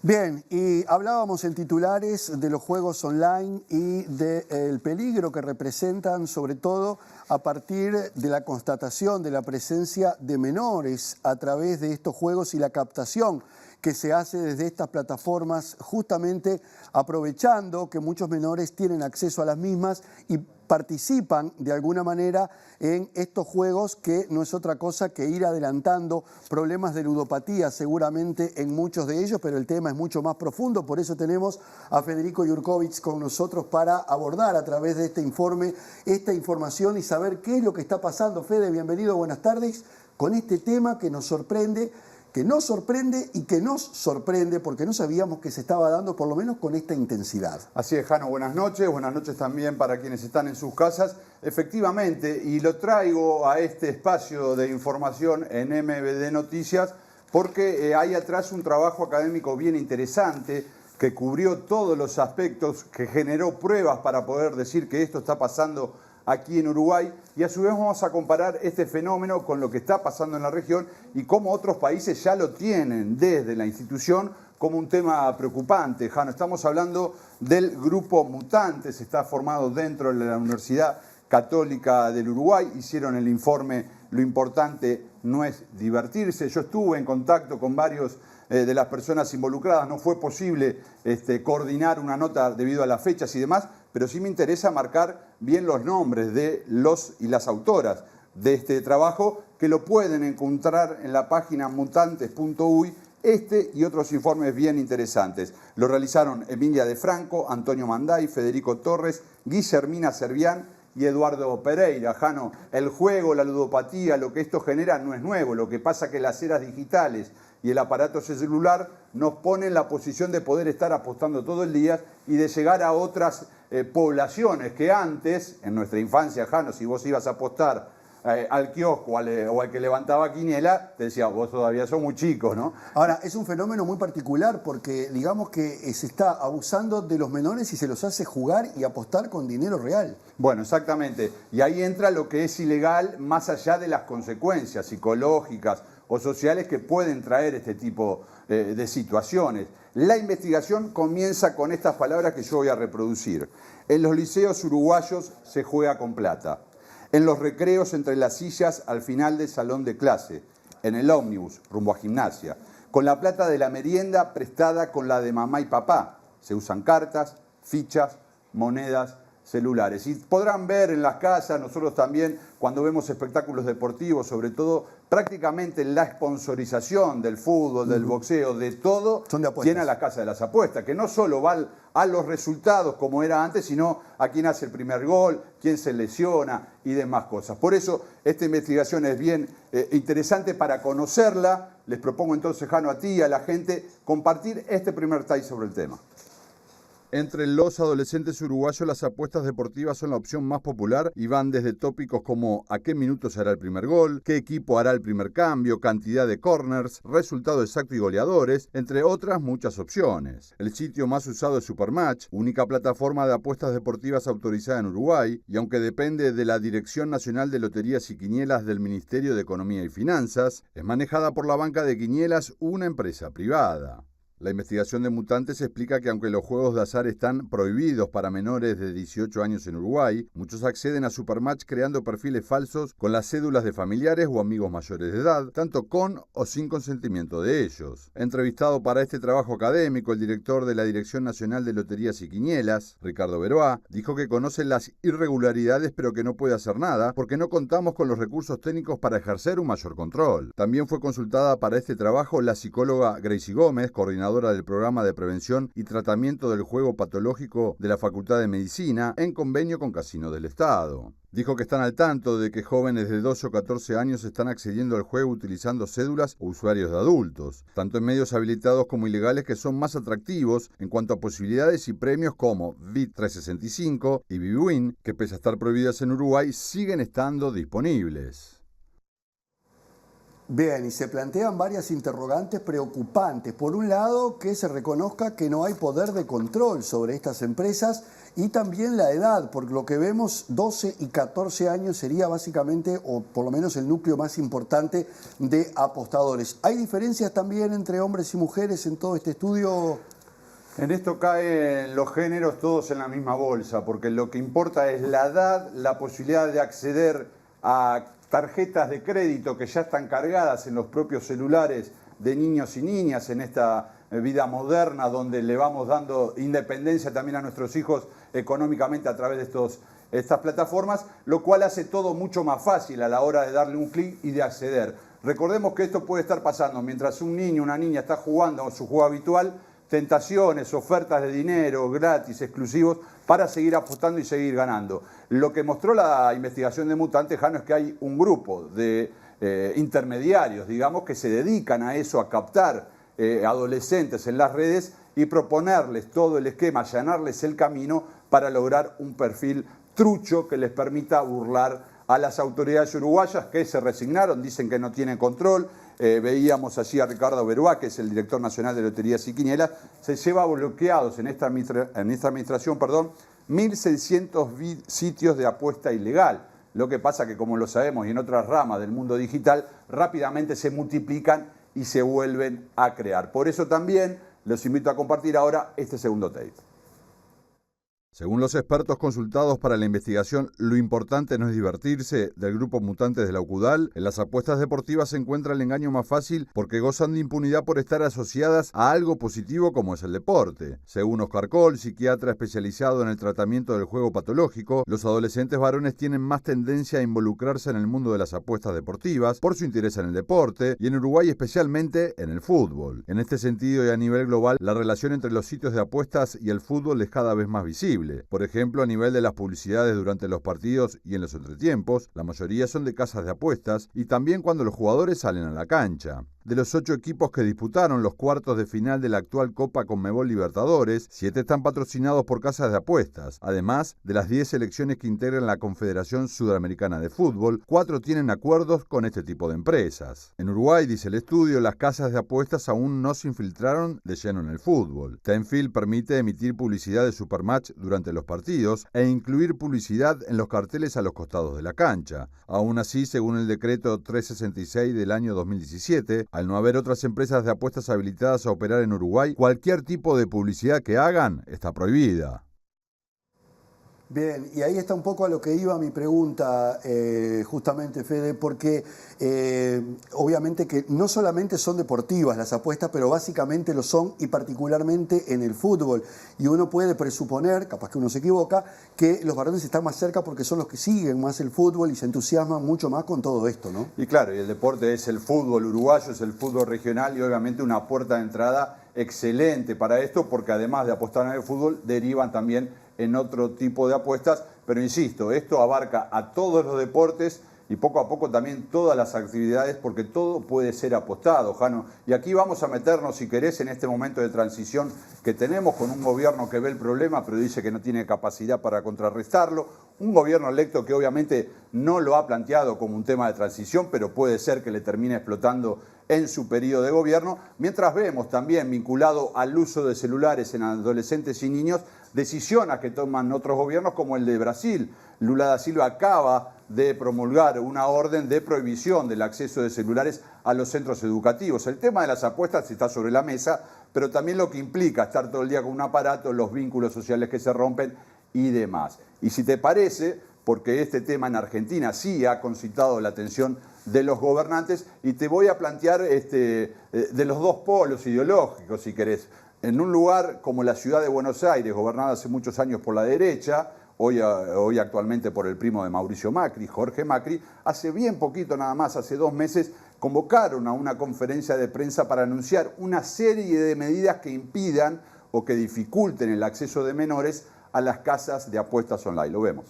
Bien, y hablábamos en titulares de los juegos online y del peligro que representan, sobre todo a partir de la constatación de la presencia de menores a través de estos juegos y la captación que se hace desde estas plataformas, justamente aprovechando que muchos menores tienen acceso a las mismas y participan de alguna manera en estos juegos, que no es otra cosa que ir adelantando problemas de ludopatía seguramente en muchos de ellos, pero el tema es mucho más profundo. Por eso tenemos a Federico Jurkovic con nosotros para abordar a través de este informe esta información y saber qué es lo que está pasando. Fede, bienvenido, buenas tardes, con este tema que nos sorprende y que nos sorprende porque no sabíamos que se estaba dando, por lo menos con esta intensidad. Así es, Jano, buenas noches también para quienes están en sus casas. Efectivamente, y lo traigo a este espacio de información en MBD Noticias porque hay atrás un trabajo académico bien interesante que cubrió todos los aspectos, que generó pruebas para poder decir que esto está pasando aquí en Uruguay, y a su vez vamos a comparar este fenómeno con lo que está pasando en la región y cómo otros países ya lo tienen desde la institución como un tema preocupante. Jano, estamos hablando del grupo Mutantes, está formado dentro de la Universidad Católica del Uruguay, hicieron el informe Lo importante no es divertirse. Yo estuve en contacto con varios de las personas involucradas, no fue posible coordinar una nota debido a las fechas y demás, pero sí me interesa marcar bien los nombres de los y las autoras de este trabajo, que lo pueden encontrar en la página mutantes.uy, y otros informes bien interesantes. Lo realizaron Emilia De Franco, Antonio Manday, Federico Torres, Guillermina Servián y Eduardo Pereira. Jano, el juego, la ludopatía, lo que esto genera no es nuevo. Lo que pasa es que las eras digitales y el aparato celular nos pone en la posición de poder estar apostando todo el día y de llegar a otras poblaciones que antes, en nuestra infancia, Jano, si vos ibas a apostar al kiosco o al que levantaba quiniela, te decía, vos todavía sos muy chicos, ¿no? Ahora, es un fenómeno muy particular porque digamos que se está abusando de los menores y se los hace jugar y apostar con dinero real. Bueno, exactamente. Y ahí entra lo que es ilegal, más allá de las consecuencias psicológicas o sociales que pueden traer este tipo de situaciones. La investigación comienza con estas palabras que yo voy a reproducir. En los liceos uruguayos se juega con plata. En los recreos entre las sillas al final del salón de clase. En el ómnibus rumbo a gimnasia. Con la plata de la merienda prestada con la de mamá y papá. Se usan cartas, fichas, monedas, celulares. Y podrán ver en las casas, nosotros también, cuando vemos espectáculos deportivos, sobre todo, prácticamente la sponsorización del fútbol, del boxeo, de todo, tiene a la casa de las apuestas, que no solo va a los resultados como era antes, sino a quién hace el primer gol, quién se lesiona y demás cosas. Por eso esta investigación es bien interesante para conocerla. Les propongo entonces, Jano, a ti y a la gente, compartir este primer take sobre el tema. Entre los adolescentes uruguayos las apuestas deportivas son la opción más popular y van desde tópicos como a qué minuto se hará el primer gol, qué equipo hará el primer cambio, cantidad de corners, resultado exacto y goleadores, entre otras muchas opciones. El sitio más usado es Supermatch, única plataforma de apuestas deportivas autorizada en Uruguay, y aunque depende de la Dirección Nacional de Loterías y Quinielas del Ministerio de Economía y Finanzas, es manejada por la banca de quinielas, una empresa privada. La investigación de Mutantes explica que aunque los juegos de azar están prohibidos para menores de 18 años en Uruguay, muchos acceden a Supermatch creando perfiles falsos con las cédulas de familiares o amigos mayores de edad, tanto con o sin consentimiento de ellos. Entrevistado para este trabajo académico, el director de la Dirección Nacional de Loterías y Quinielas, Ricardo Beroá, dijo que conoce las irregularidades pero que no puede hacer nada porque no contamos con los recursos técnicos para ejercer un mayor control. También fue consultada para este trabajo la psicóloga Gracie Gómez, coordinadora del Programa de Prevención y Tratamiento del Juego Patológico de la Facultad de Medicina, en convenio con Casinos del Estado. Dijo que están al tanto de que jóvenes de 12 o 14 años están accediendo al juego utilizando cédulas o usuarios de adultos, tanto en medios habilitados como ilegales que son más atractivos en cuanto a posibilidades y premios como Bit365 y BBWin, que pese a estar prohibidas en Uruguay, siguen estando disponibles. Bien, y se plantean varias interrogantes preocupantes. Por un lado, que se reconozca que no hay poder de control sobre estas empresas y también la edad, porque lo que vemos 12 y 14 años sería básicamente, o por lo menos el núcleo más importante de apostadores. ¿Hay diferencias también entre hombres y mujeres en todo este estudio? En esto caen los géneros todos en la misma bolsa, porque lo que importa es la edad, la posibilidad de acceder a tarjetas de crédito que ya están cargadas en los propios celulares de niños y niñas en esta vida moderna donde le vamos dando independencia también a nuestros hijos económicamente a través de estas plataformas, lo cual hace todo mucho más fácil a la hora de darle un clic y de acceder. Recordemos que esto puede estar pasando mientras un niño o una niña está jugando su juego habitual, tentaciones, ofertas de dinero, gratis, exclusivos, para seguir apostando y seguir ganando. Lo que mostró la investigación de Mutantes, Jano, es que hay un grupo de intermediarios, digamos, que se dedican a eso, a captar adolescentes en las redes y proponerles todo el esquema, allanarles el camino para lograr un perfil trucho que les permita burlar a las autoridades uruguayas que se resignaron, dicen que no tienen control. Veíamos allí a Ricardo Beroá, que es el director nacional de Loterías y Quinielas, se lleva bloqueados en esta administración, 1.600 sitios de apuesta ilegal. Lo que pasa que, como lo sabemos, y en otras ramas del mundo digital, rápidamente se multiplican y se vuelven a crear. Por eso también los invito a compartir ahora este segundo tape. Según los expertos consultados para la investigación, lo importante no es divertirse, del grupo Mutantes de la UCUDAL, en las apuestas deportivas se encuentra el engaño más fácil porque gozan de impunidad por estar asociadas a algo positivo como es el deporte. Según Oscar Coll, psiquiatra especializado en el tratamiento del juego patológico, los adolescentes varones tienen más tendencia a involucrarse en el mundo de las apuestas deportivas por su interés en el deporte y en Uruguay especialmente en el fútbol. En este sentido y a nivel global, la relación entre los sitios de apuestas y el fútbol es cada vez más visible. Por ejemplo, a nivel de las publicidades durante los partidos y en los entretiempos, la mayoría son de casas de apuestas y también cuando los jugadores salen a la cancha. De los 8 equipos que disputaron los cuartos de final de la actual Copa Conmebol Libertadores, 7 están patrocinados por casas de apuestas. Además de las 10 selecciones que integran la Confederación Sudamericana de Fútbol, 4 tienen acuerdos con este tipo de empresas. En Uruguay, dice el estudio, las casas de apuestas aún no se infiltraron de lleno en el fútbol. Tenfield permite emitir publicidad de Supermatch durante los partidos e incluir publicidad en los carteles a los costados de la cancha. Aún así, según el decreto 366 del año 2017, al no haber otras empresas de apuestas habilitadas a operar en Uruguay, cualquier tipo de publicidad que hagan está prohibida. Bien, y ahí está un poco a lo que iba mi pregunta, justamente, Fede, porque obviamente que no solamente son deportivas las apuestas, pero básicamente lo son y particularmente en el fútbol. Y uno puede presuponer, capaz que uno se equivoca, que los varones están más cerca porque son los que siguen más el fútbol y se entusiasman mucho más con todo esto, ¿no? Y claro, y el deporte es el fútbol uruguayo, es el fútbol regional y obviamente una puerta de entrada excelente para esto, porque además de apostar en el fútbol, derivan también en otro tipo de apuestas, pero insisto, esto abarca a todos los deportes y poco a poco también todas las actividades, porque todo puede ser apostado, Jano. Y aquí vamos a meternos, si querés, en este momento de transición que tenemos con un gobierno que ve el problema, pero dice que no tiene capacidad para contrarrestarlo, un gobierno electo que obviamente no lo ha planteado como un tema de transición, pero puede ser que le termine explotando en su periodo de gobierno, mientras vemos también vinculado al uso de celulares en adolescentes y niños, decisiones que toman otros gobiernos como el de Brasil. Lula da Silva acaba de promulgar una orden de prohibición del acceso de celulares a los centros educativos. El tema de las apuestas está sobre la mesa, pero también lo que implica estar todo el día con un aparato, los vínculos sociales que se rompen y demás. Y si te parece, porque este tema en Argentina sí ha concitado la atención de los gobernantes, y te voy a plantear de los dos polos ideológicos, si querés. En un lugar como la ciudad de Buenos Aires, gobernada hace muchos años por la derecha, hoy actualmente por el primo de Mauricio Macri, Jorge Macri, hace bien poquito nada más, hace 2 meses, convocaron a una conferencia de prensa para anunciar una serie de medidas que impidan o que dificulten el acceso de menores a las casas de apuestas online. Lo vemos.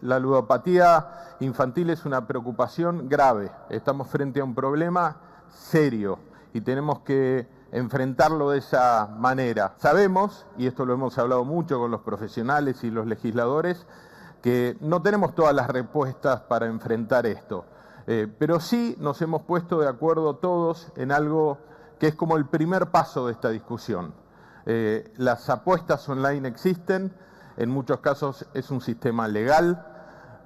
La ludopatía infantil es una preocupación grave. Estamos frente a un problema serio y tenemos que enfrentarlo de esa manera. Sabemos, y esto lo hemos hablado mucho con los profesionales y los legisladores, que no tenemos todas las respuestas para enfrentar esto, pero sí nos hemos puesto de acuerdo todos en algo que es como el primer paso de esta discusión. Las apuestas online existen, en muchos casos es un sistema legal,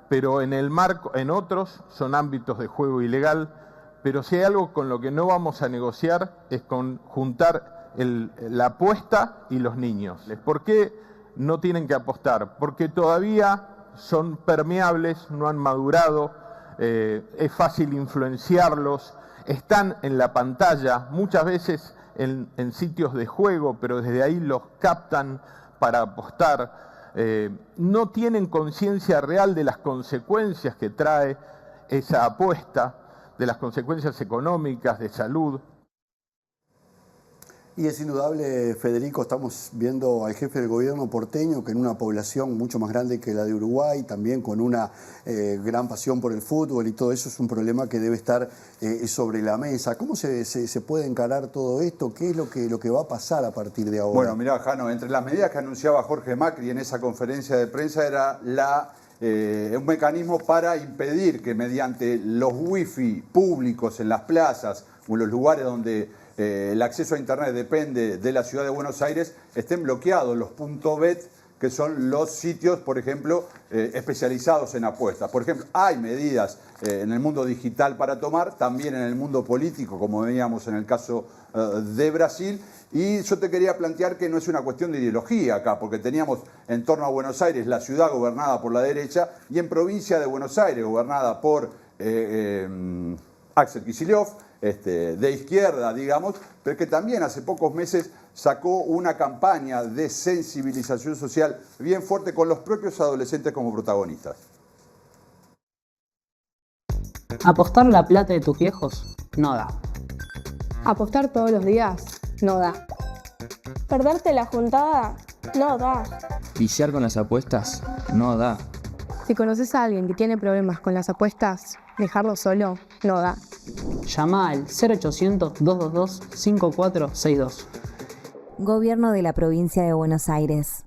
pero en otros son ámbitos de juego ilegal. Pero si hay algo con lo que no vamos a negociar es con juntar la apuesta y los niños. ¿Por qué no tienen que apostar? Porque todavía son permeables, no han madurado, es fácil influenciarlos, están en la pantalla, muchas veces en sitios de juego, pero desde ahí los captan para apostar. No tienen conciencia real de las consecuencias que trae esa apuesta, de las consecuencias económicas, de salud. Y es indudable, Federico, estamos viendo al jefe del gobierno porteño, que en una población mucho más grande que la de Uruguay, también con una gran pasión por el fútbol y todo eso, es un problema que debe estar sobre la mesa. ¿Cómo se puede encarar todo esto? ¿Qué es lo que va a pasar a partir de ahora? Bueno, mirá, Jano, entre las medidas que anunciaba Jorge Macri en esa conferencia de prensa era un mecanismo para impedir que mediante los wifi públicos en las plazas o en los lugares donde el acceso a Internet depende de la ciudad de Buenos Aires, estén bloqueados los .bet, que son los sitios, por ejemplo, especializados en apuestas. Por ejemplo, hay medidas en el mundo digital para tomar, también en el mundo político, como veíamos en el caso de Brasil. Y yo te quería plantear que no es una cuestión de ideología acá, porque teníamos en torno a Buenos Aires la ciudad gobernada por la derecha y en provincia de Buenos Aires gobernada por Axel Kicillof, de izquierda, digamos, pero que también hace pocos meses sacó una campaña de sensibilización social bien fuerte con los propios adolescentes como protagonistas. ¿Apostar la plata de tus viejos? No da. ¿Apostar todos los días? No da. ¿Perderte la juntada? No da. ¿Viciar con las apuestas? No da. Si conoces a alguien que tiene problemas con las apuestas, dejarlo solo no da. Llama al 0800-222-5462. Gobierno de la Provincia de Buenos Aires.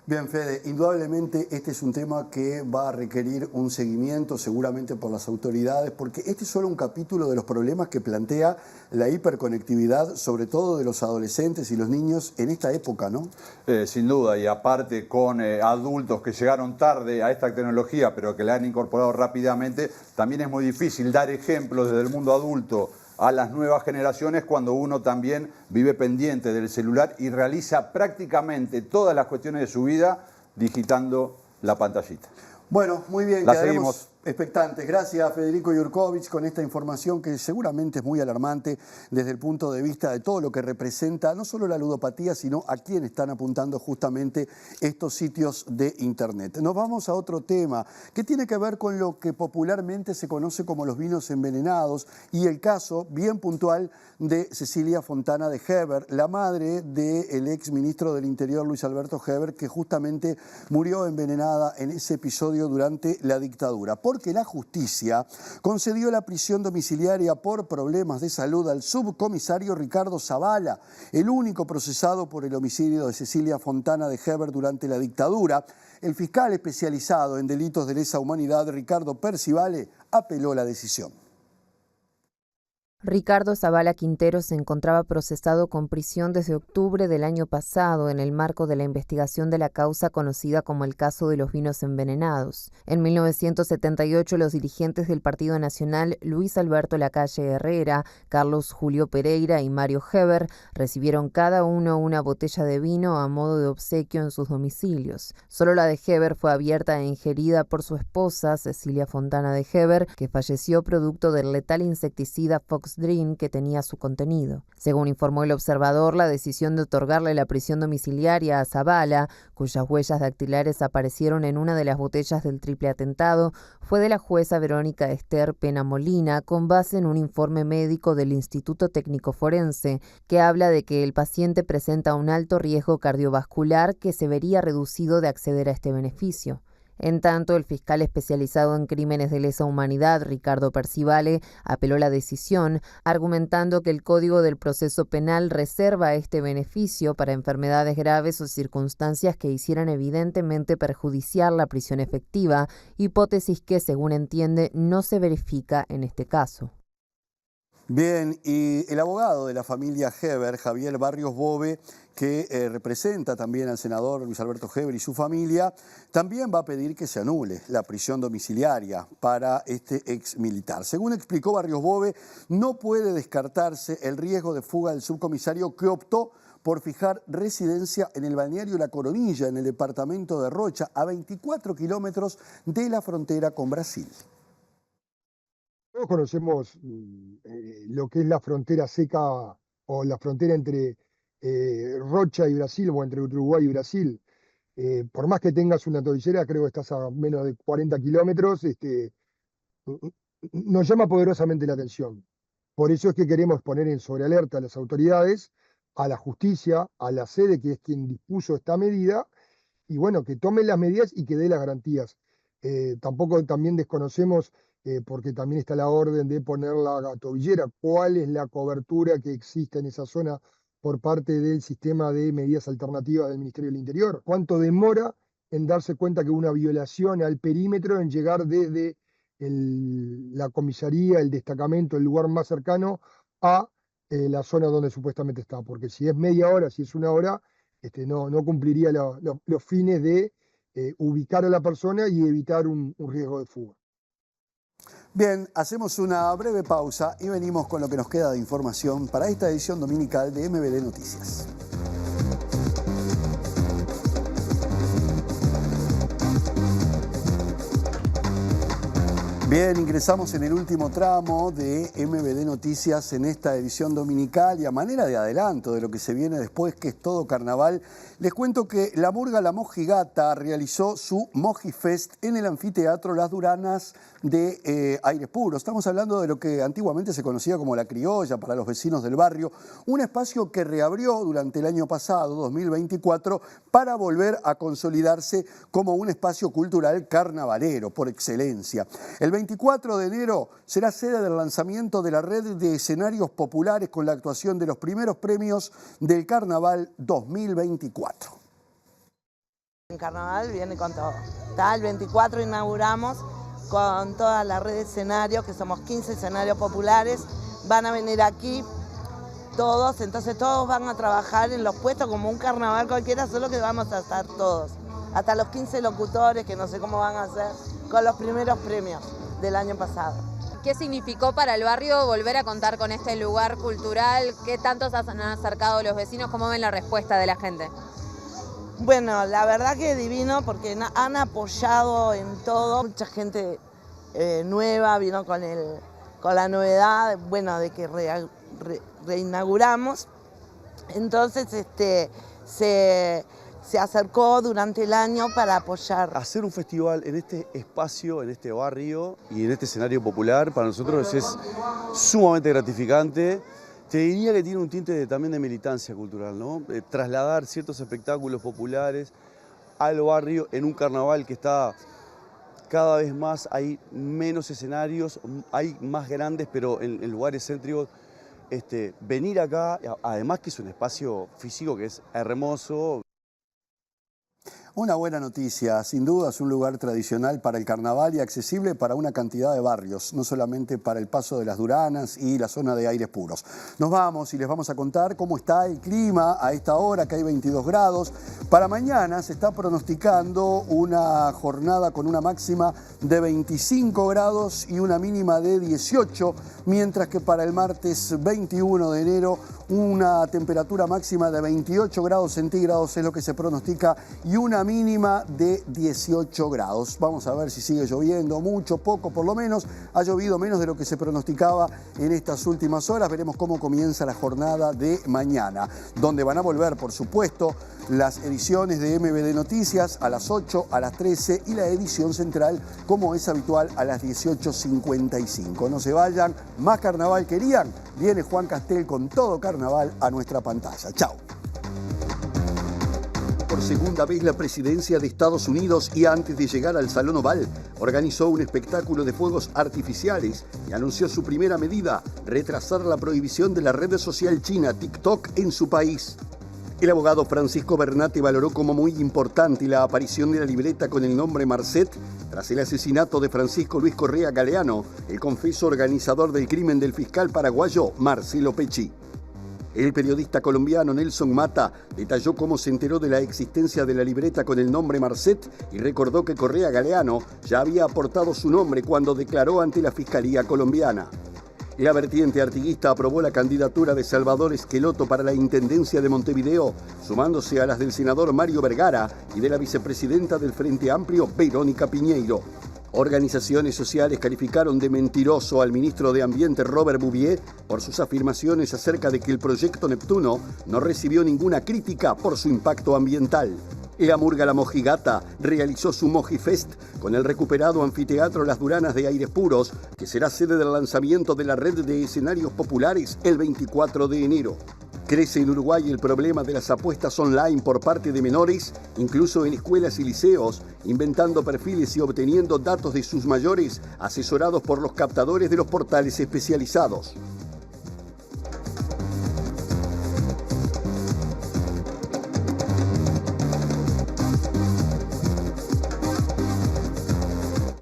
Bien, Fede, indudablemente este es un tema que va a requerir un seguimiento seguramente por las autoridades, porque este es solo un capítulo de los problemas que plantea la hiperconectividad, sobre todo de los adolescentes y los niños en esta época, ¿no? Sin duda, y aparte con adultos que llegaron tarde a esta tecnología, pero que la han incorporado rápidamente, también es muy difícil dar ejemplos desde el mundo adulto a las nuevas generaciones cuando uno también vive pendiente del celular y realiza prácticamente todas las cuestiones de su vida digitando la pantallita. Bueno, muy bien, La quedaremos seguimos. expectantes. Gracias, Federico Jurkovic, con esta información que seguramente es muy alarmante desde el punto de vista de todo lo que representa no solo la ludopatía, sino a quién están apuntando justamente estos sitios de Internet. Nos vamos a otro tema que tiene que ver con lo que popularmente se conoce como los vinos envenenados y el caso bien puntual de Cecilia Fontana de Heber, la madre del ex ministro del Interior, Luis Alberto Heber, que justamente murió envenenada en ese episodio durante la dictadura. Porque la justicia concedió la prisión domiciliaria por problemas de salud al subcomisario Ricardo Zavala, el único procesado por el homicidio de Cecilia Fontana de Heber durante la dictadura. El fiscal especializado en delitos de lesa humanidad, Ricardo Percivale, apeló la decisión. Ricardo Zavala Quintero se encontraba procesado con prisión desde octubre del año pasado en el marco de la investigación de la causa conocida como el caso de los vinos envenenados. En 1978, los dirigentes del Partido Nacional, Luis Alberto Lacalle Herrera, Carlos Julio Pereira y Mario Heber, recibieron cada uno una botella de vino a modo de obsequio en sus domicilios. Solo la de Heber fue abierta e ingerida por su esposa, Cecilia Fontana de Heber, que falleció producto del letal insecticida Fox Dream que tenía su contenido. Según informó El Observador, la decisión de otorgarle la prisión domiciliaria a Zavala, cuyas huellas dactilares aparecieron en una de las botellas del triple atentado, fue de la jueza Verónica Esther Pena Molina, con base en un informe médico del Instituto Técnico Forense, que habla de que el paciente presenta un alto riesgo cardiovascular que se vería reducido de acceder a este beneficio. En tanto, el fiscal especializado en crímenes de lesa humanidad, Ricardo Percivale, apeló la decisión, argumentando que el Código del Proceso Penal reserva este beneficio para enfermedades graves o circunstancias que hicieran evidentemente perjudiciar la prisión efectiva, hipótesis que, según entiende, no se verifica en este caso. Bien, y el abogado de la familia Heber, Javier Barrios Bove, que representa también al senador Luis Alberto Heber y su familia, también va a pedir que se anule la prisión domiciliaria para este ex militar. Según explicó Barrios Bove, no puede descartarse el riesgo de fuga del subcomisario que optó por fijar residencia en el balneario La Coronilla, en el departamento de Rocha, a 24 kilómetros de la frontera con Brasil. Todos conocemos lo que es la frontera seca o la frontera entre Rocha y Brasil o entre Uruguay y Brasil. Por más que tengas una tobillera, creo que estás a menos de 40 kilómetros, nos llama poderosamente la atención. Por eso es que queremos poner en sobrealerta a las autoridades, a la justicia, a la sede, que es quien dispuso esta medida, y bueno, que tome las medidas y que dé las garantías. Tampoco también desconocemos, porque también está la orden de poner la tobillera, cuál es la cobertura que existe en esa zona por parte del sistema de medidas alternativas del Ministerio del Interior. ¿Cuánto demora en darse cuenta que una violación al perímetro, en llegar desde la comisaría, el destacamento, el lugar más cercano a la zona donde supuestamente está? Porque si es media hora, si es una hora, no cumpliría los fines de ubicar a la persona y evitar un riesgo de fuga. Bien, hacemos una breve pausa y venimos con lo que nos queda de información para esta edición dominical de MBD Noticias. Bien, ingresamos en el último tramo de MBD Noticias en esta edición dominical y a manera de adelanto de lo que se viene después, que es todo carnaval, les cuento que la Murga La Mojigata realizó su Mojifest en el anfiteatro Las Duranas de Aires Puros. Estamos hablando de lo que antiguamente se conocía como La Criolla para los vecinos del barrio, un espacio que reabrió durante el año pasado, 2024, para volver a consolidarse como un espacio cultural carnavalero por excelencia. El 24 de enero será sede del lanzamiento de la red de escenarios populares con la actuación de los primeros premios del Carnaval 2024. El Carnaval viene con todo. El 24 inauguramos con toda la red de escenarios, que somos 15 escenarios populares. Van a venir aquí todos, entonces todos van a trabajar en los puestos como un carnaval cualquiera, solo que vamos a estar todos. Hasta los 15 locutores, que no sé cómo van a hacer, con los primeros premios del año pasado. ¿Qué significó para el barrio volver a contar con este lugar cultural? ¿Qué tanto se han acercado los vecinos? ¿Cómo ven la respuesta de la gente? Bueno, la verdad que divino, porque han apoyado en todo. Mucha gente nueva vino con la novedad, bueno, de que reinauguramos. Entonces se acercó durante el año para apoyar. Hacer un festival en este espacio, en este barrio y en este escenario popular, para nosotros es sumamente gratificante. Te diría que tiene un tinte también de militancia cultural, ¿no? Trasladar ciertos espectáculos populares al barrio en un carnaval que está cada vez más, hay menos escenarios, hay más grandes, pero en lugares céntricos. Venir acá, además que es un espacio físico que es hermoso. Una buena noticia, sin duda es un lugar tradicional para el carnaval y accesible para una cantidad de barrios, no solamente para el Paso de las Duranas y la zona de Aires Puros. Nos vamos y les vamos a contar cómo está el clima a esta hora, que hay 22 grados. Para mañana se está pronosticando una jornada con una máxima de 25 grados y una mínima de 18, mientras que para el martes 21 de enero una temperatura máxima de 28 grados centígrados es lo que se pronostica y una mínima de 18 grados. Vamos a ver si sigue lloviendo, mucho, poco, por lo menos. Ha llovido menos de lo que se pronosticaba en estas últimas horas. Veremos cómo comienza la jornada de mañana, donde van a volver, por supuesto, las ediciones de MBD Noticias a las 8, a las 13 y la edición central, como es habitual, a las 18:55. No se vayan, más carnaval querían. Viene Juan Castel con todo carnaval a nuestra pantalla. Chao. Por segunda vez la presidencia de Estados Unidos y antes de llegar al Salón Oval, organizó un espectáculo de fuegos artificiales y anunció su primera medida, retrasar la prohibición de la red social china TikTok en su país. El abogado Francisco Bernate valoró como muy importante la aparición de la libreta con el nombre Marcet tras el asesinato de Francisco Luis Correa Galeano, el confeso organizador del crimen del fiscal paraguayo Marcelo Pecci. El periodista colombiano Nelson Mata detalló cómo se enteró de la existencia de la libreta con el nombre Marcet y recordó que Correa Galeano ya había aportado su nombre cuando declaró ante la Fiscalía colombiana. La vertiente artiguista aprobó la candidatura de Salvador Esqueloto para la Intendencia de Montevideo, sumándose a las del senador Mario Vergara y de la vicepresidenta del Frente Amplio, Verónica Piñeiro. Organizaciones sociales calificaron de mentiroso al ministro de Ambiente Robert Bouvier por sus afirmaciones acerca de que el proyecto Neptuno no recibió ninguna crítica por su impacto ambiental. La Murga La Mojigata realizó su Mojifest con el recuperado anfiteatro Las Duranas de Aires Puros, que será sede del lanzamiento de la red de escenarios populares el 24 de enero. Crece en Uruguay el problema de las apuestas online por parte de menores, incluso en escuelas y liceos, inventando perfiles y obteniendo datos de sus mayores, asesorados por los captadores de los portales especializados.